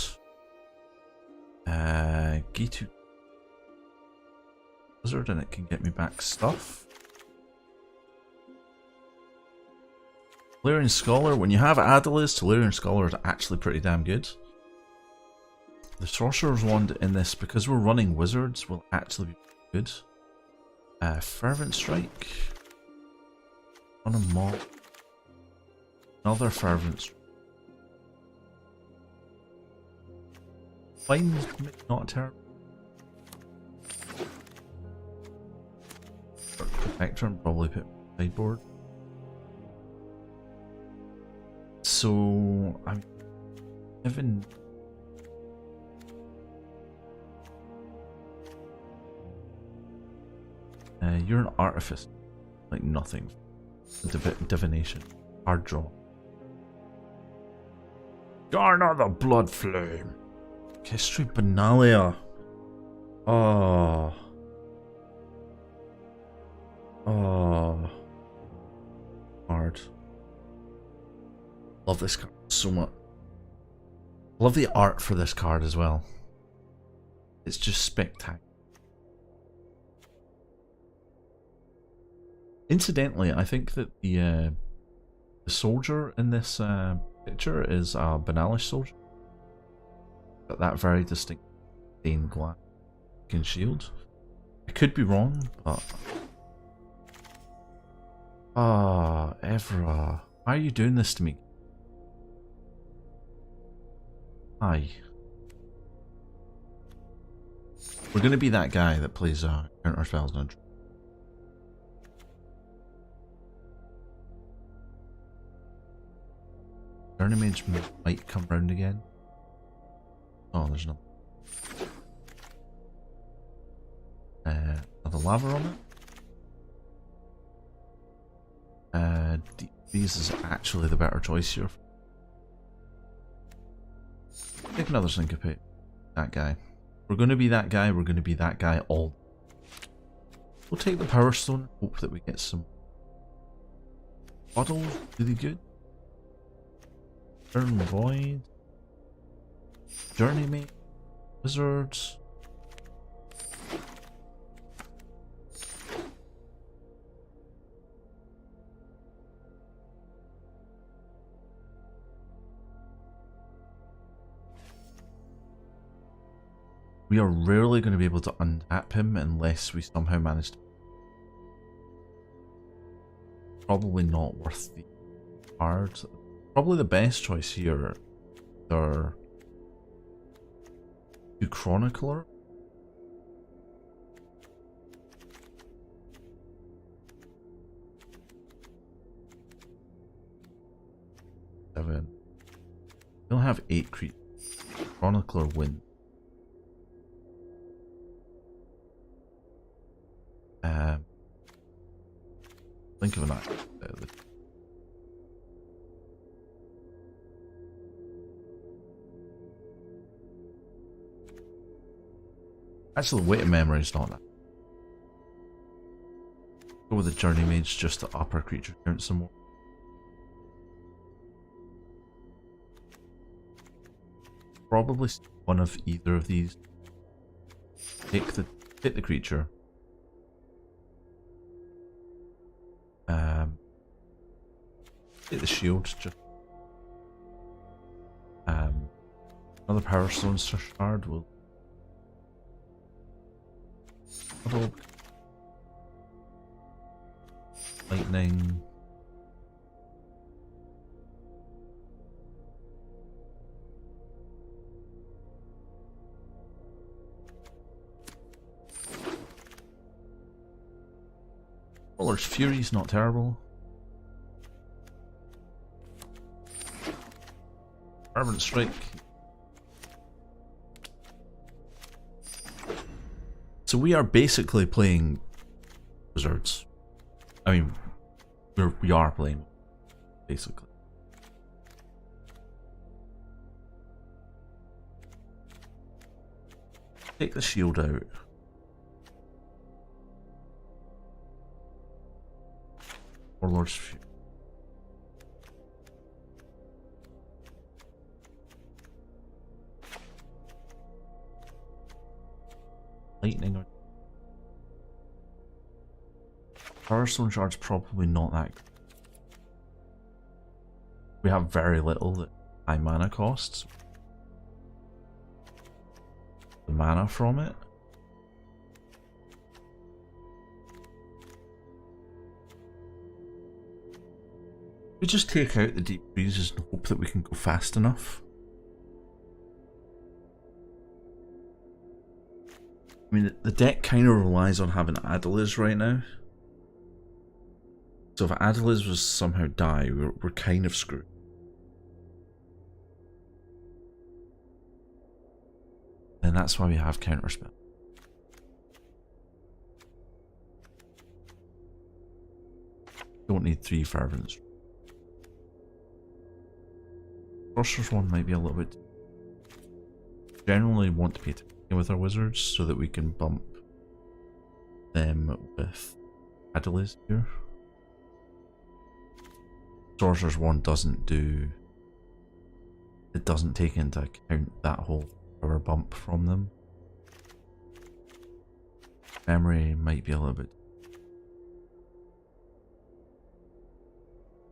Gitu. Wizard and it can get me back stuff. Tolarian Scholar. When you have Adeliz, Tolarian Scholar is actually pretty damn good. The Sorcerer's Wand in this, because we're running Wizards, will actually be good. Fervent Strike. On a mob. Another Fervent Strike. Fine, not terrible. Protector and probably put sideboard. So I'm given. You're an artificer, like nothing. Divination, hard draw. Garner the Blood Flame. History Benalia. Oh. Hard. Love this card so much. Love the art for this card as well. It's just spectacular. Incidentally, I think that the soldier in this picture is a Benalish soldier. Got that very distinct stained glass shield. I could be wrong, but Evra, why are you doing this to me? Hi. We're gonna be that guy that plays counter spells now. Journey Mage might come round again. Oh, there's no. Another lava on it. These is actually the better choice here. Take another Syncopate. That guy. We're going to be that guy. We're going to be that guy all. We'll take the Power Stone. Hope that we get some Puddle. Really good. Turn Void. Journey Mate. Wizards. We are rarely going to be able to untap him unless we somehow manage to. Probably not worth the card. Probably the best choice here are two Chronicler. Seven. We'll have 8 creatures. Chronicler win. Think of an actually, weight of memory is not that. Go with the Journey Mage just to up our creature count some more. Probably one of either of these. Take the creature. Take the shield. Just another Power Stone shard will. Lightning. Roller's Fury's not terrible. Fervent Strike. So we are basically playing wizards. I mean, we are playing, basically. Take the shield out. Warlord's Fury. Lightning or Power Stone Shard's probably not that good. We have very little high mana costs. The mana from it. We just take out the Deep Freezes and hope that we can go fast enough. I mean, the deck kind of relies on having Adeliz right now. So if Adeliz was somehow die, we're kind of screwed. And that's why we have Counterspell. Don't need 3 Fervents. Sorcerer's one might be a little bit. Generally want to be attacking with our wizards so that we can bump them with Adeliz here. Sorcerer's one doesn't do. It doesn't take into account that whole power bump from them. Memory might be a little bit.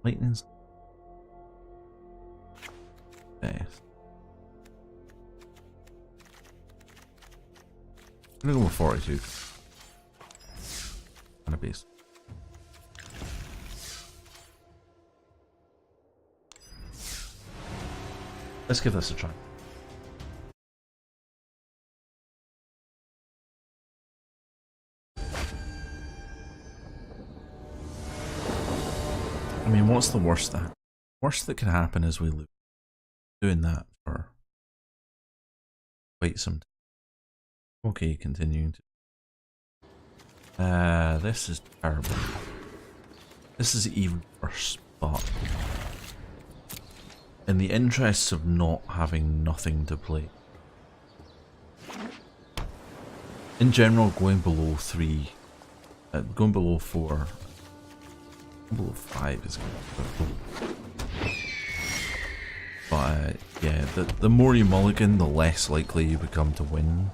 Lightning's best. I'm gonna go with 42. On a base. Let's give this a try. I mean, what's the worst that? Worst that can happen is we lose. Doing that for quite some time. Okay, continuing to. This is terrible. This is even worse, but in the interests of not having nothing to play. In general, going below 3, going below 4, going below 5 is good. But yeah, the more you mulligan, the less likely you become to win.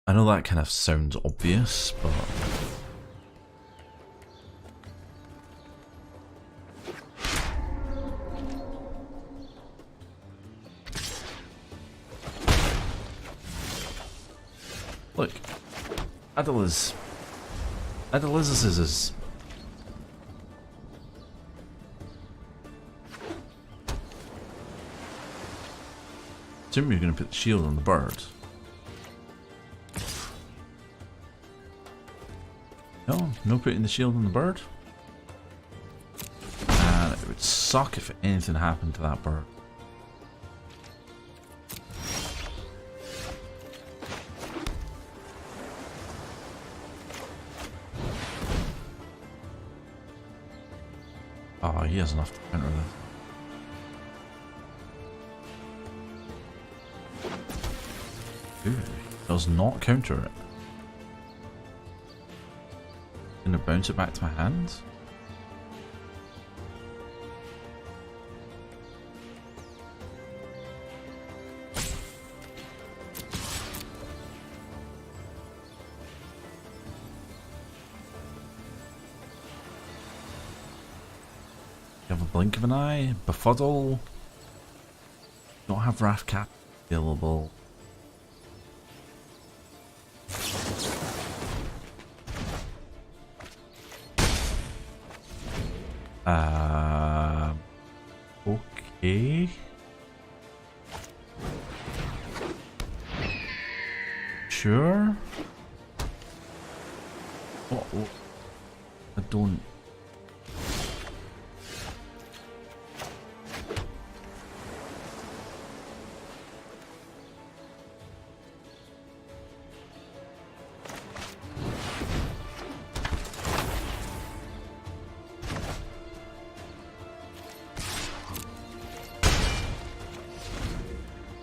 I know that kind of sounds obvious, but look, Adeliz is assume you're going to put the shield on the bird. No putting the shield on the bird. And it would suck if anything happened to that bird. Oh, he has enough to counter this. Ooh, does not counter it. Gonna bounce it back to my hand? You have a blink of an eye, befuddle. Don't have Wrath Cap available. Okay. Sure. Oh, I don't.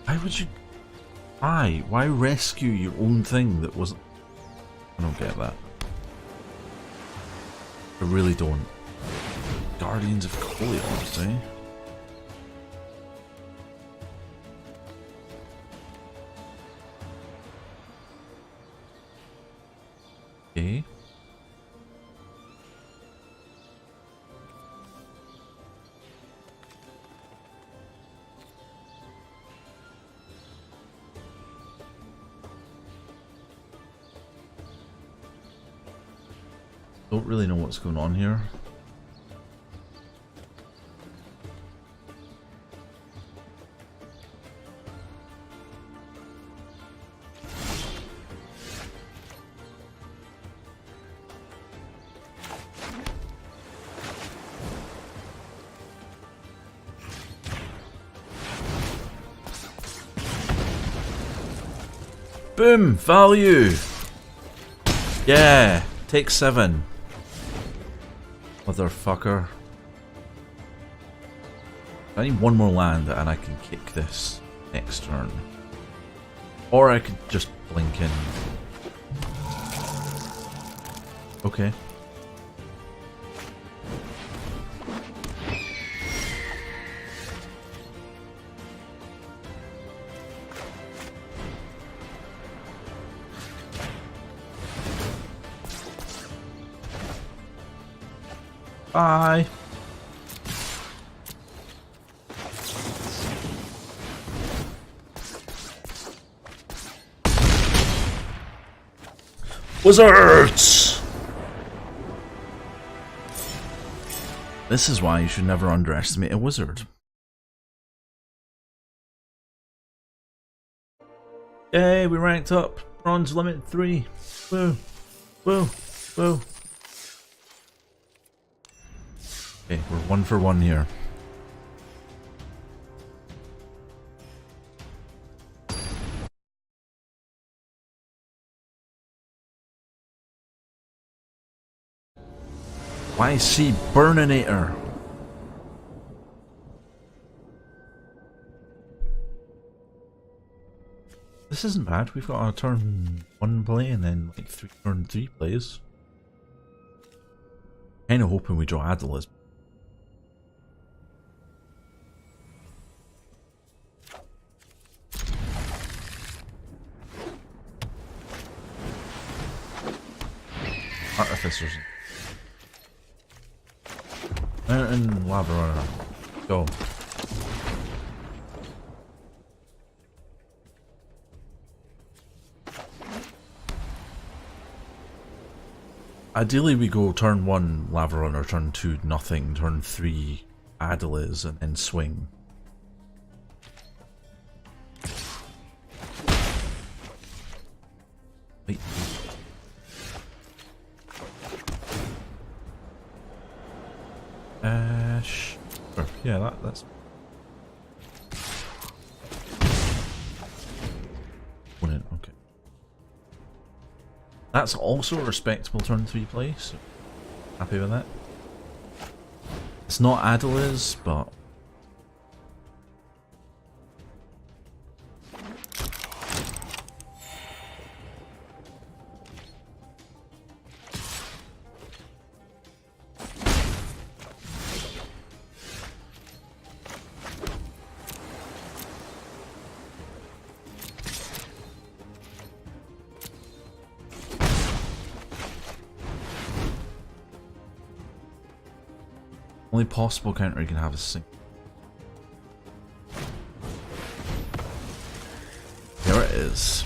Why would you? Why rescue your own thing that wasn't? I don't get that. I really don't. Guardians of Kolyos, eh? Okay. Don't really know what's going on here. Boom! Value! Yeah! Take 7. Motherfucker. I need one more land and I can kick this next turn. Or I could just blink in. Okay. Bye. Wizards! This is why you should never underestimate a wizard. Yay, we ranked up. Bronze limit 3. Woo. Woo. Woo. Okay, we're 1 for 1 here. YC Burninator. This isn't bad. We've got a turn 1 play and then like turn 3 plays. Kinda hoping we draw Adelis. Artificers. Mountain Lava Runner. Go. Ideally we go turn 1 Lava Runner, turn 2 nothing, turn 3 Adelis, and then swing. Wait. Sure. Yeah, that's... Okay. That's also a respectable turn 3 play, so happy with that. It's not Adeliz, but only possible counter you can have is sync. There it is.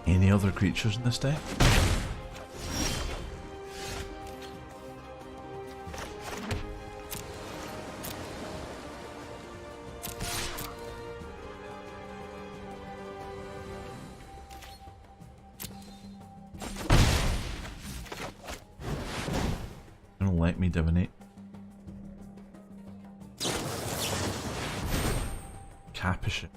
Any other creatures in this deck? Don't let me divinate. Capuchin.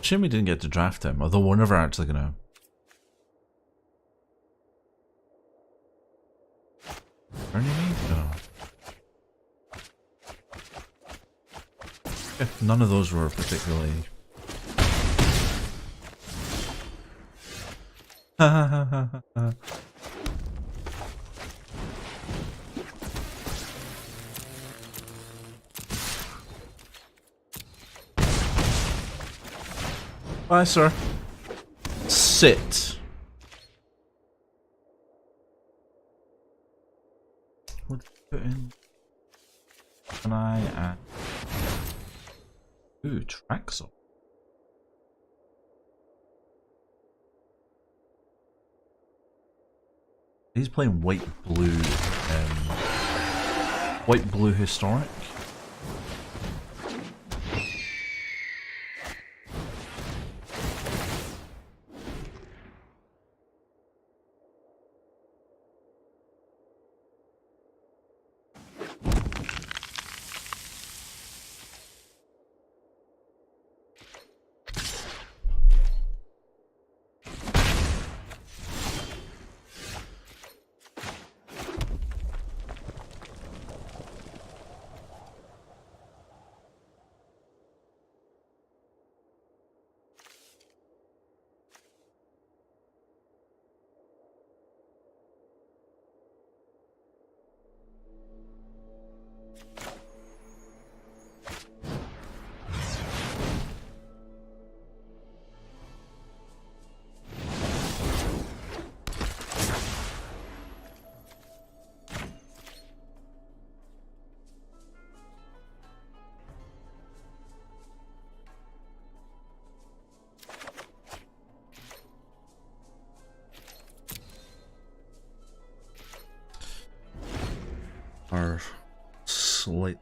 Shame we didn't get to draft him, although we're never actually gonna. Burning me? No. Yeah, none of those were particularly. Bye, sir. Sit. What put in? Can I add? Ooh, Traxel. He's playing white blue historic. Are slight.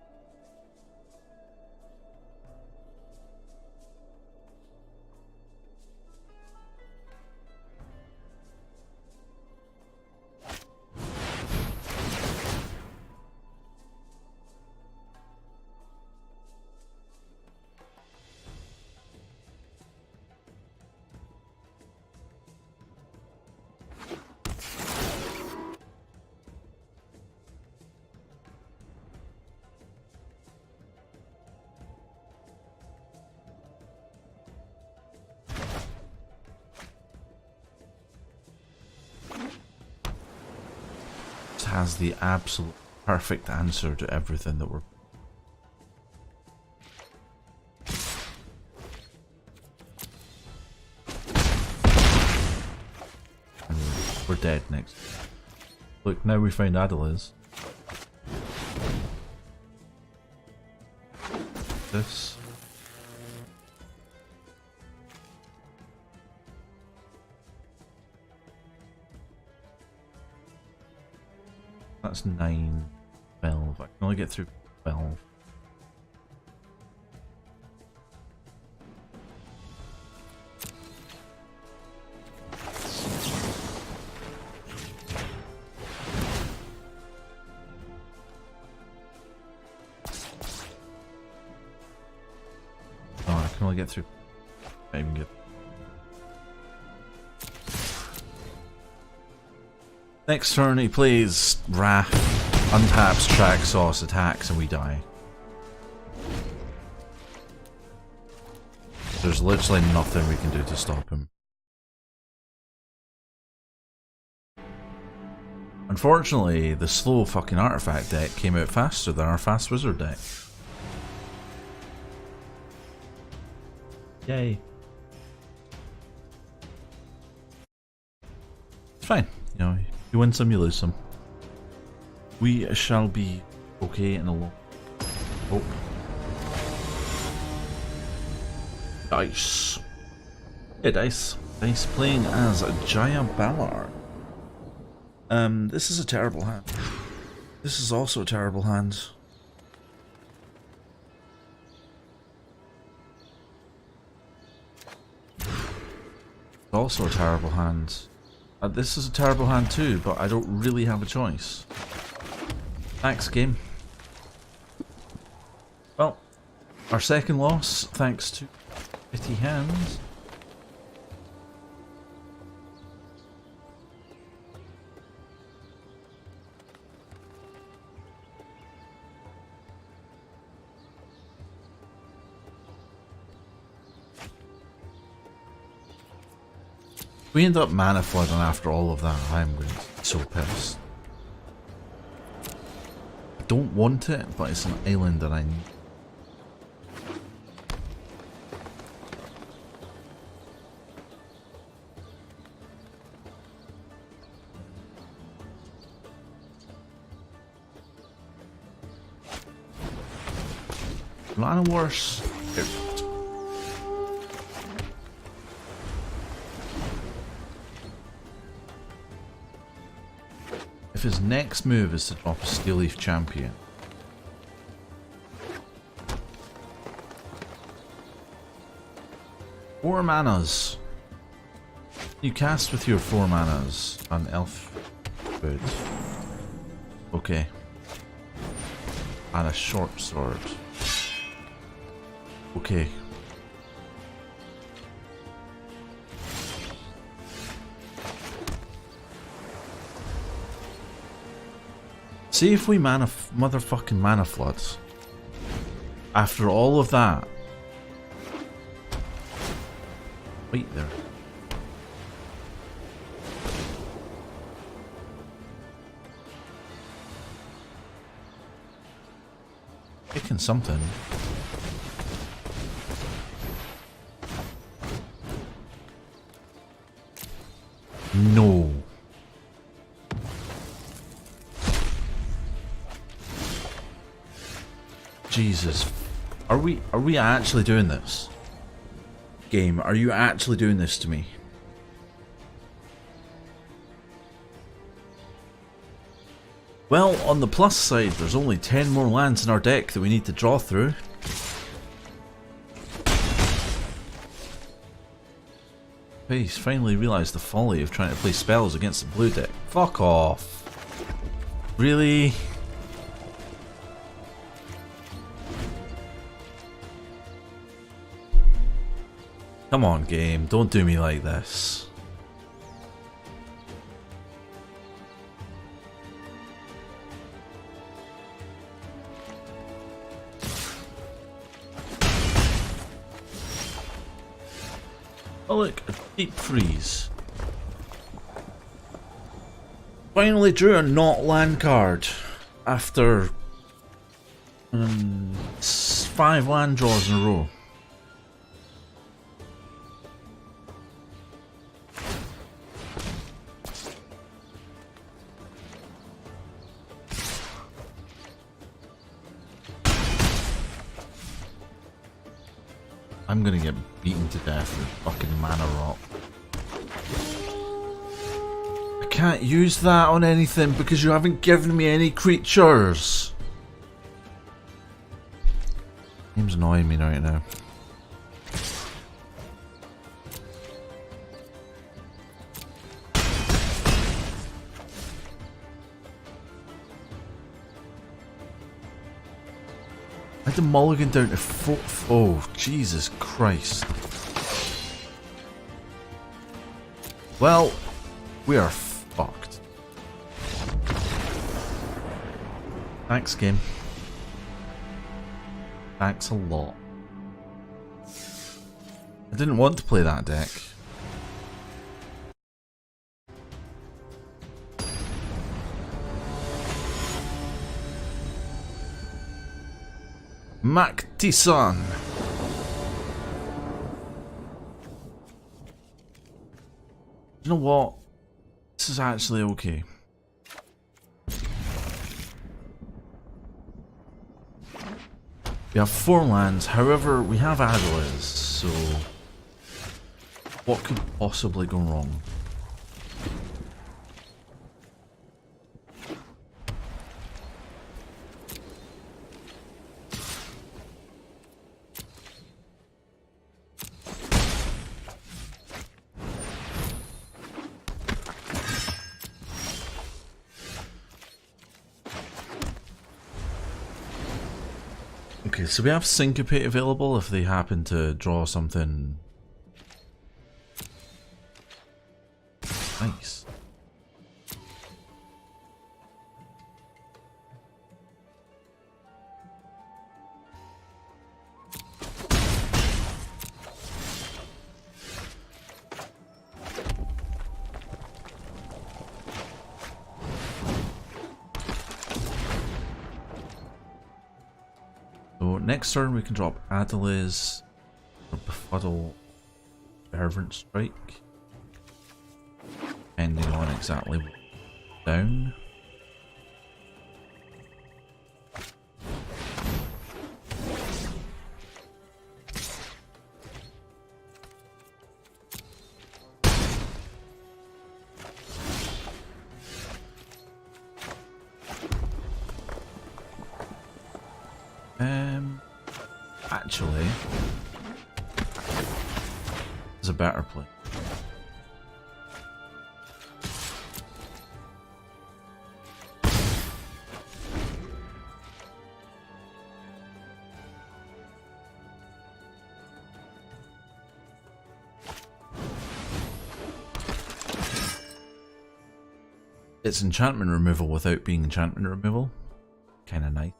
Has the absolute perfect answer to everything that we're. And we're dead next. Look, now we found Adeliz. This. That's 9, 12. I can only get through 12. Can only get through. Can't even get. Next turn he plays Wrath, untaps, Traxos, attacks, and we die. There's literally nothing we can do to stop him. Unfortunately, the slow fucking artifact deck came out faster than our fast wizard deck. Yay. It's fine, you know, you win some, you lose some. We shall be okay in a long hope. Dice. Yeah, Dice. Dice playing as Jaya Ballard. This is a terrible hand. This is also a terrible hand. Also a terrible hand. This is a terrible hand too, but I don't really have a choice. Thanks, game. Well, our second loss, thanks to shitty hands. We end up mana flooding after all of that. I'm going to be so pissed. I don't want it, but it's an island that I need. Mana worse. If his next move is to drop a Steel Leaf Champion, four manas. You cast with your 4 manas an elf food. Okay. And a short sword. Okay. See if we motherfucking mana floods. After all of that. Wait there. Picking something. No. Jesus. Are we actually doing this? Game, are you actually doing this to me? Well, on the plus side, there's only 10 more lands in our deck that we need to draw through. Hey, he's finally realised the folly of trying to play spells against the blue deck. Fuck off. Really? Come on, game, don't do me like this. Oh look, a deep freeze. Finally drew a not land card after 5 land draws in a row. I'm gonna get beaten to death with fucking mana rot. I can't use that on anything because you haven't given me any creatures. Game's annoying me right now. I the mulligan down to 4. Oh, Jesus Christ. Well, we are fucked. Thanks, game. Thanks a lot. I didn't want to play that deck. Mac Tisson. You know what? This is actually okay. We have 4 lands, however, we have Adelis, so what could possibly go wrong? Okay, so we have Syncopate available if they happen to draw something nice. So next turn we can drop Adelis or Befuddle, Fervent Strike, depending on exactly what down. Actually, there's a better play. It's enchantment removal without being enchantment removal. Kinda nice.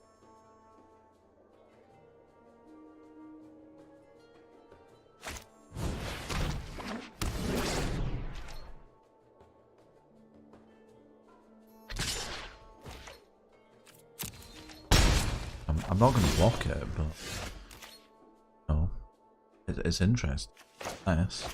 I'm not going to block it, but no, it's interesting. Nice.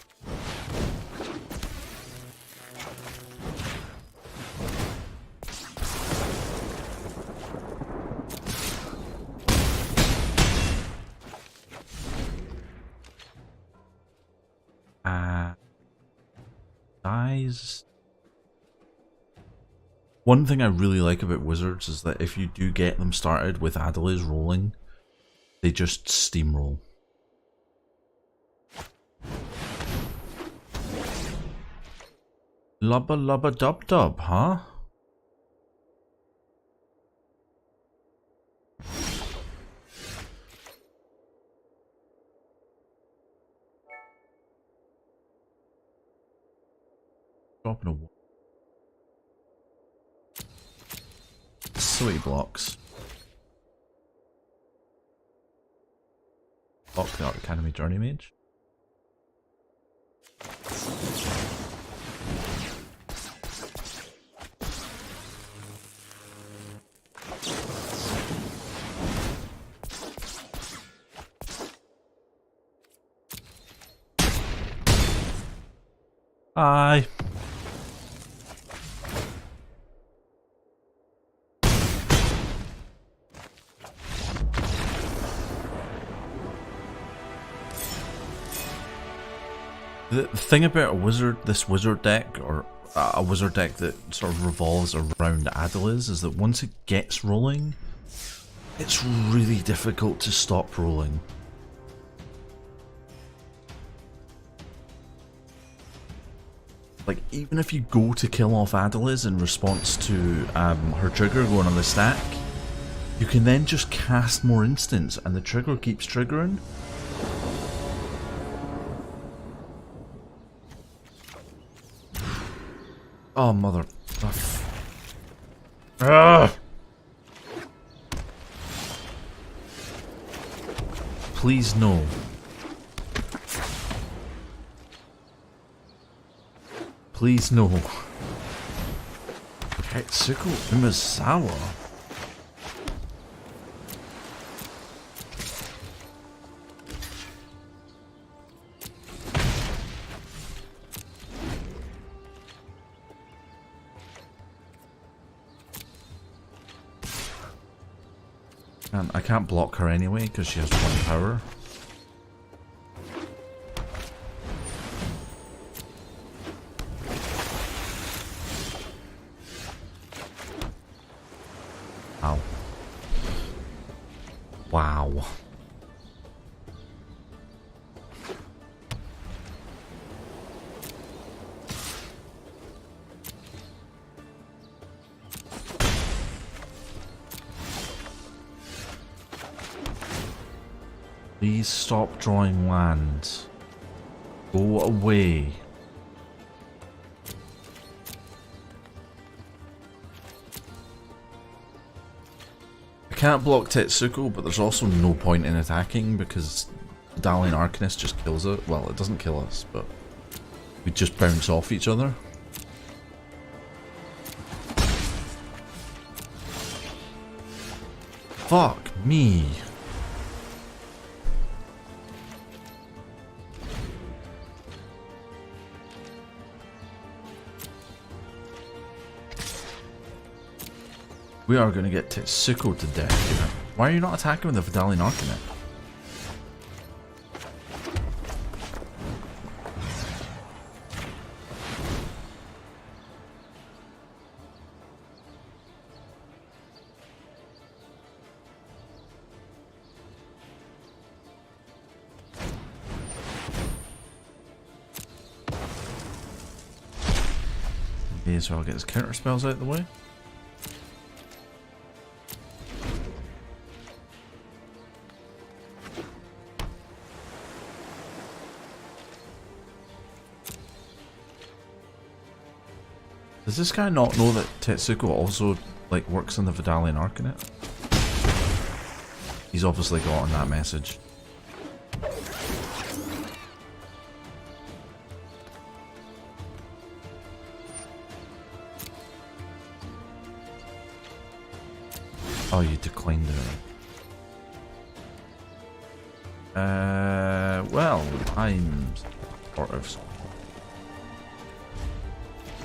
Dies. One thing I really like about Wizards is that if you do get them started with Adelis rolling, they just steamroll. Lubba lubba dub dub, huh? Dropping a sweet blocks. Block the Art Academy Journey Mage. Aye. The thing about this wizard deck, or a wizard deck that sort of revolves around Adelis, is that once it gets rolling, it's really difficult to stop rolling. Like, even if you go to kill off Adelis in response to her trigger going on the stack, You can then just cast more instants and the trigger keeps triggering. Oh, mother. Ugh. Please no. Please no. Tetsuko Umezawa. I can't block her anyway because she has 1 power. Ow. Wow. Please stop drawing land. Go away. I can't block Tetsuko, but there's also no point in attacking because Dalian Arcanist just kills it. Well, it doesn't kill us, but we just bounce off each other. Fuck me. We are going to get Tetsuko to death here. Why are you not attacking with the Vidalian Arcanet? May as well get his counter spells out of the way. Does this guy not know that Tetsuko also like works on the Vidalian Arcanet? He's obviously gotten that message. Oh, you declined it. Well, I'm sort of...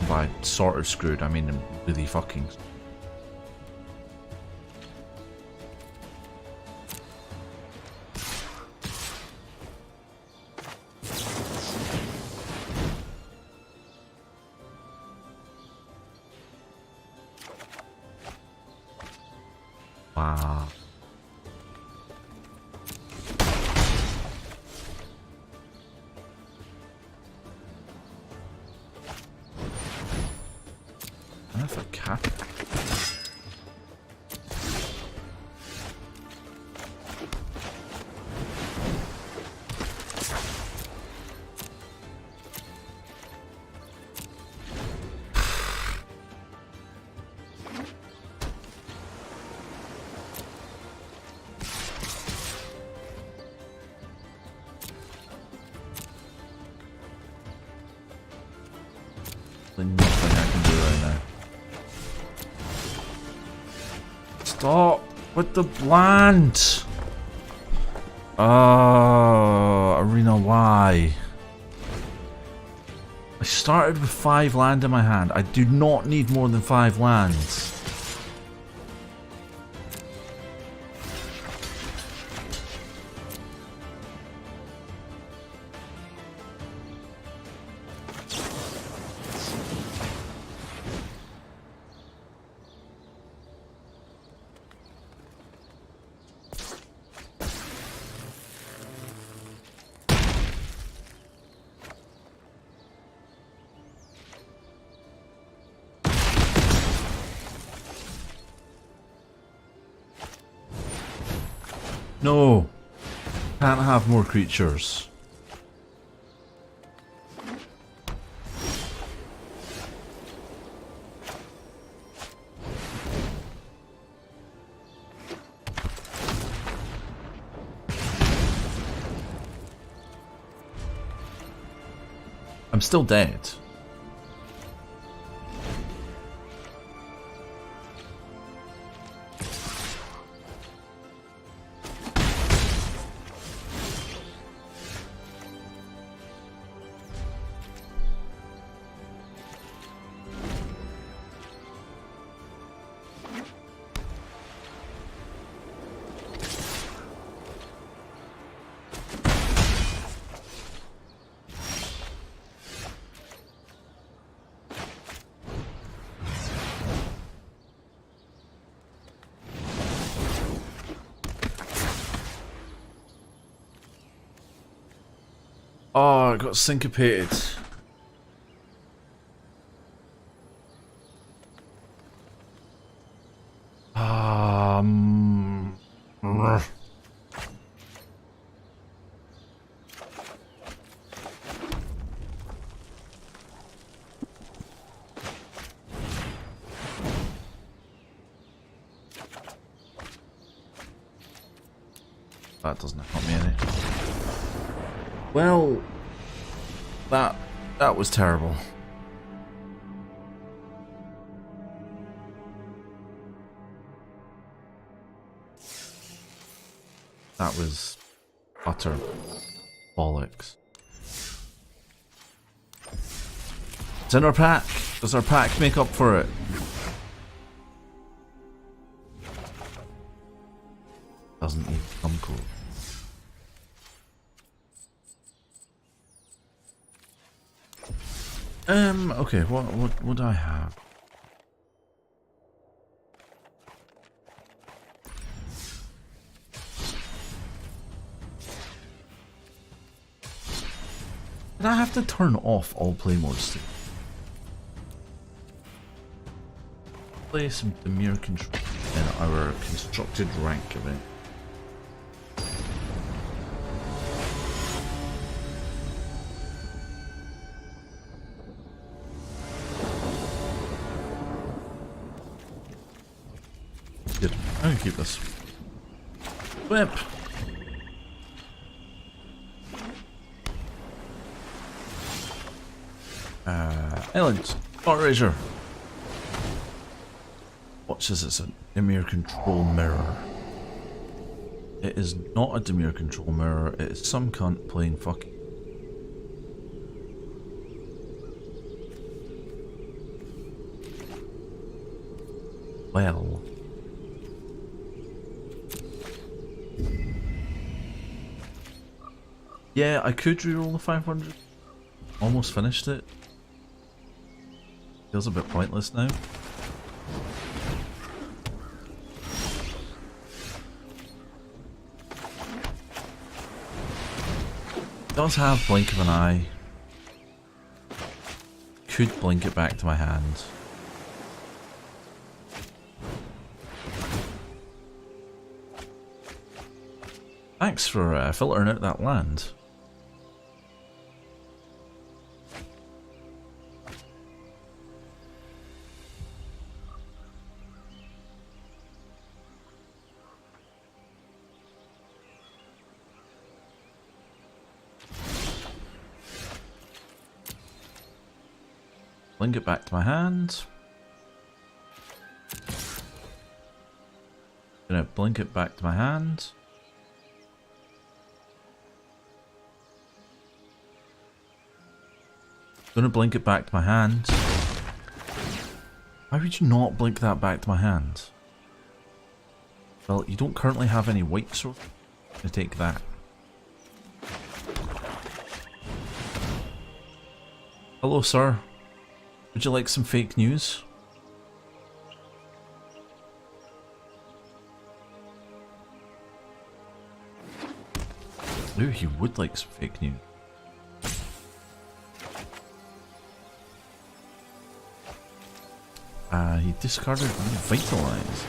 By sort of screwed, I mean really fucking... Wow. That's a cat. There's nothing I can do right now. Stop with the land! Oh, Arena, why? I started with 5 land in my hand. I do not need more than 5 lands. No! Can't have more creatures. I'm still dead. Oh, I got syncopated. That doesn't help me any. Well, that was terrible. That was utter bollocks. It's in our pack. Does our pack make up for it? Doesn't even come cool. Okay, what do I have? Did I have to turn off all play modes to play some Dimir control in our constructed rank event? Good. I can keep this. Whip! Islands. Spot Razor. Watch this, it's a Dimir control mirror. It is not a Dimir control mirror, it is some cunt playing fucking. Well. Yeah, I could reroll the 500. Almost finished it. Feels a bit pointless now. Does have blink of an eye. Could blink it back to my hand. Thanks for filtering out that land. Blink it back to my hand. Gonna blink it back to my hand. Gonna blink it back to my hand. Why would you not blink that back to my hand? Well, you don't currently have any white, so I'm gonna take that. Hello, sir. Would you like some fake news? Ooh, he would like some fake news. He discarded Revitalize.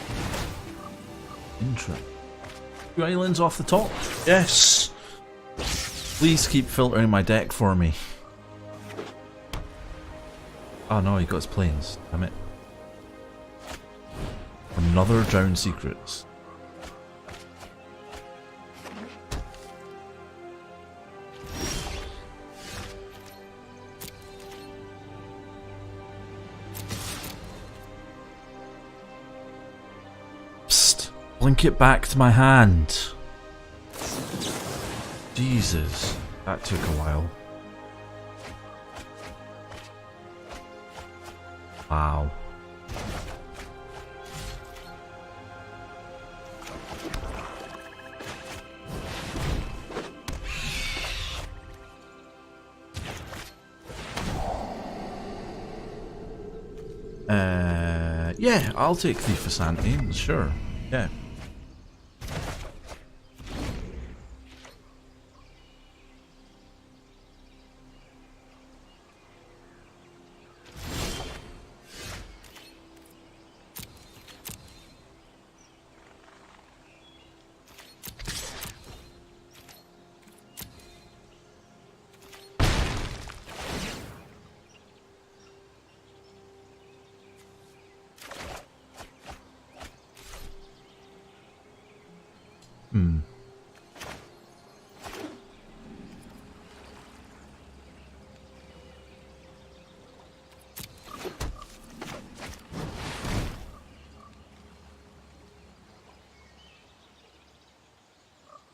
Interesting. 2 islands off the top. Yes! Please keep filtering my deck for me. Oh no, he got his planes. Damn it. Another Drown Secrets. Psst. Blink it back to my hand. Jesus. That took a while. Wow. Yeah, I'll take Thief of Sanity, sure. Yeah.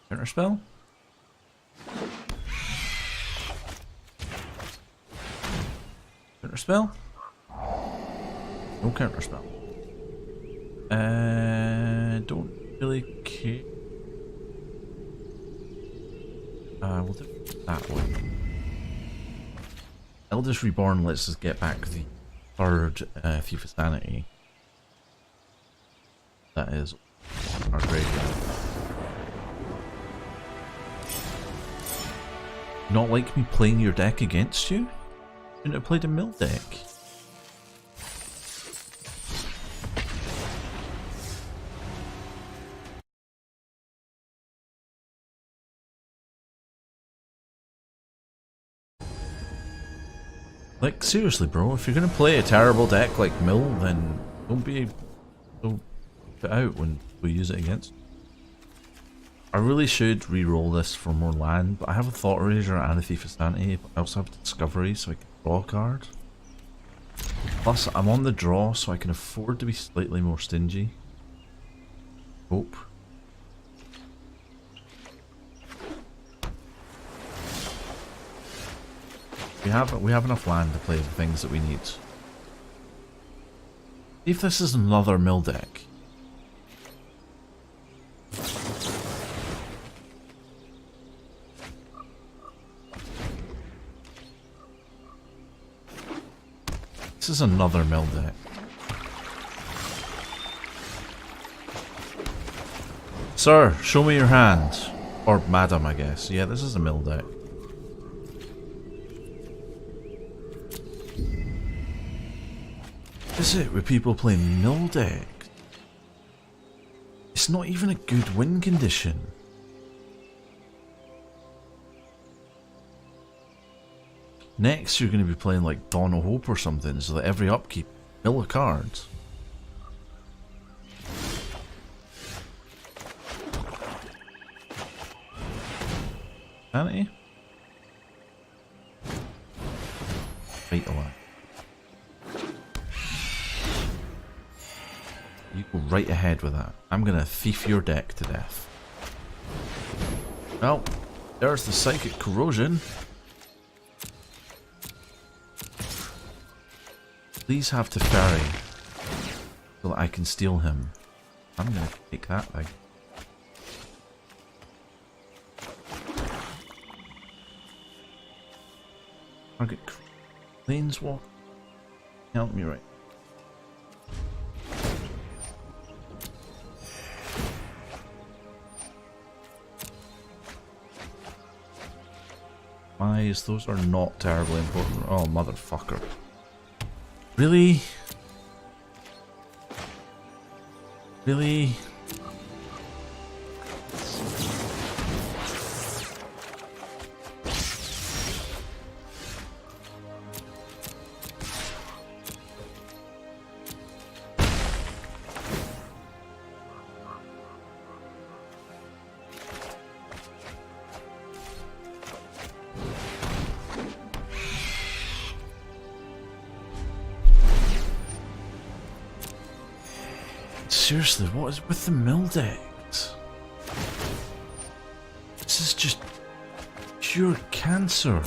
Counter spell? Counter spell? No counter spell. Don't really care. We'll do it that way. Eldest Reborn lets us get back the third Thief of Sanity. That is our graveyard. Not like me playing your deck against you? Shouldn't have played a mill deck. Like, seriously, bro, if you're gonna play a terrible deck like Mill, then don't be so put out when we use it against. I really should re-roll this for more land, but I have a Thought Erasure and a Thief of Sanity, but I also have Discovery, so I can draw a card. Plus, I'm on the draw, so I can afford to be slightly more stingy. Hope. We have enough land to play the things that we need. See if this is another mill deck. This is another mill deck. Sir, show me your hand. Or madam, I guess. Yeah, this is a mill deck. Is it with people playing mill deck? It's not even a good win condition. Next you're going to be playing like Dawn of Hope or something, so that every upkeep mill a card. Sanity? Fight away. You go right ahead with that. I'm gonna thief your deck to death. Well, there's the Psychic Corrosion. Please have Teferi so that I can steal him. I'm gonna take that thing. Target Planeswalker. Help me right. Those are not terribly important. Oh, motherfucker. Really? Really? seriously, what is with the Mildex? This is just pure cancer.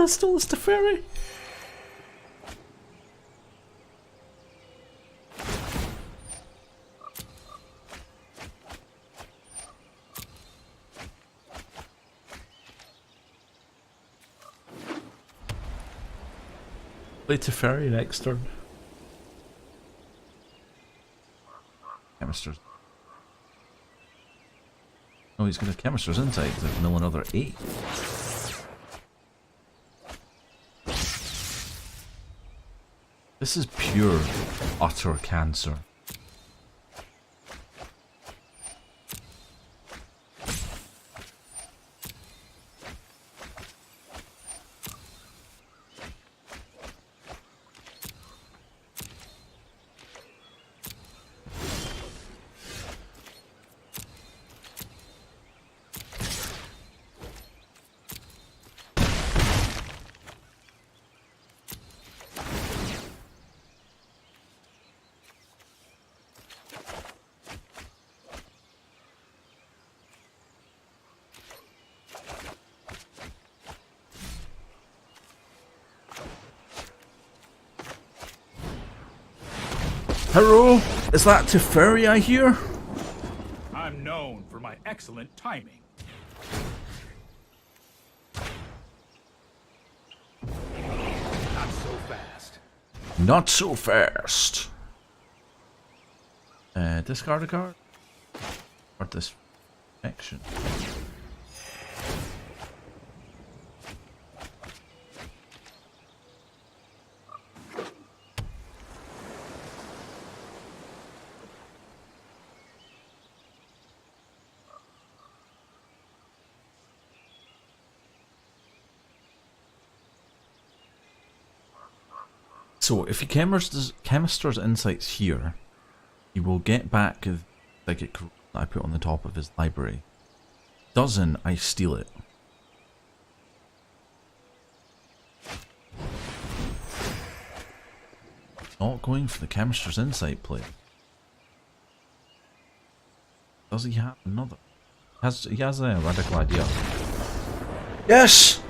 Still is the ferry. Play Teferi next turn. Chemisters. Oh, he's got a Chemister's Insight to mill another 8. This is pure, utter cancer. Hello, is that Teferi I hear? I'm known for my excellent timing. Not so fast. Not so fast. Discard a card? Or this action? So, if he Chemister's Insights here, he will get back the psychic that I put on the top of his library. Doesn't, I steal it. Not going for the Chemister's Insight play. Does he have another? He has a radical idea. Yes!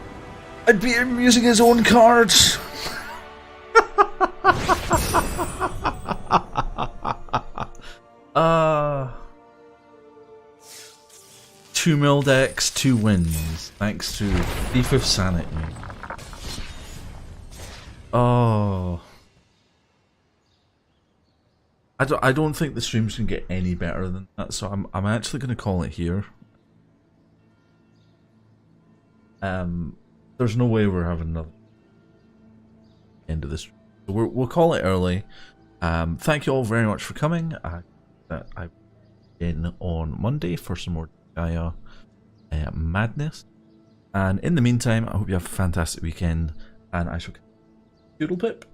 I'd beat him using his own cards! Two Mildex, 2 wins, thanks to Thief of Sanity. Oh, I don't think the streams can get any better than that, so I'm actually going to call it here. There's no way we're having another end of this. We'll call it early. Thank you all very much for coming. I'm in on Monday for some more Gaia madness. And in the meantime, I hope you have a fantastic weekend, and I shall Doodle Pip.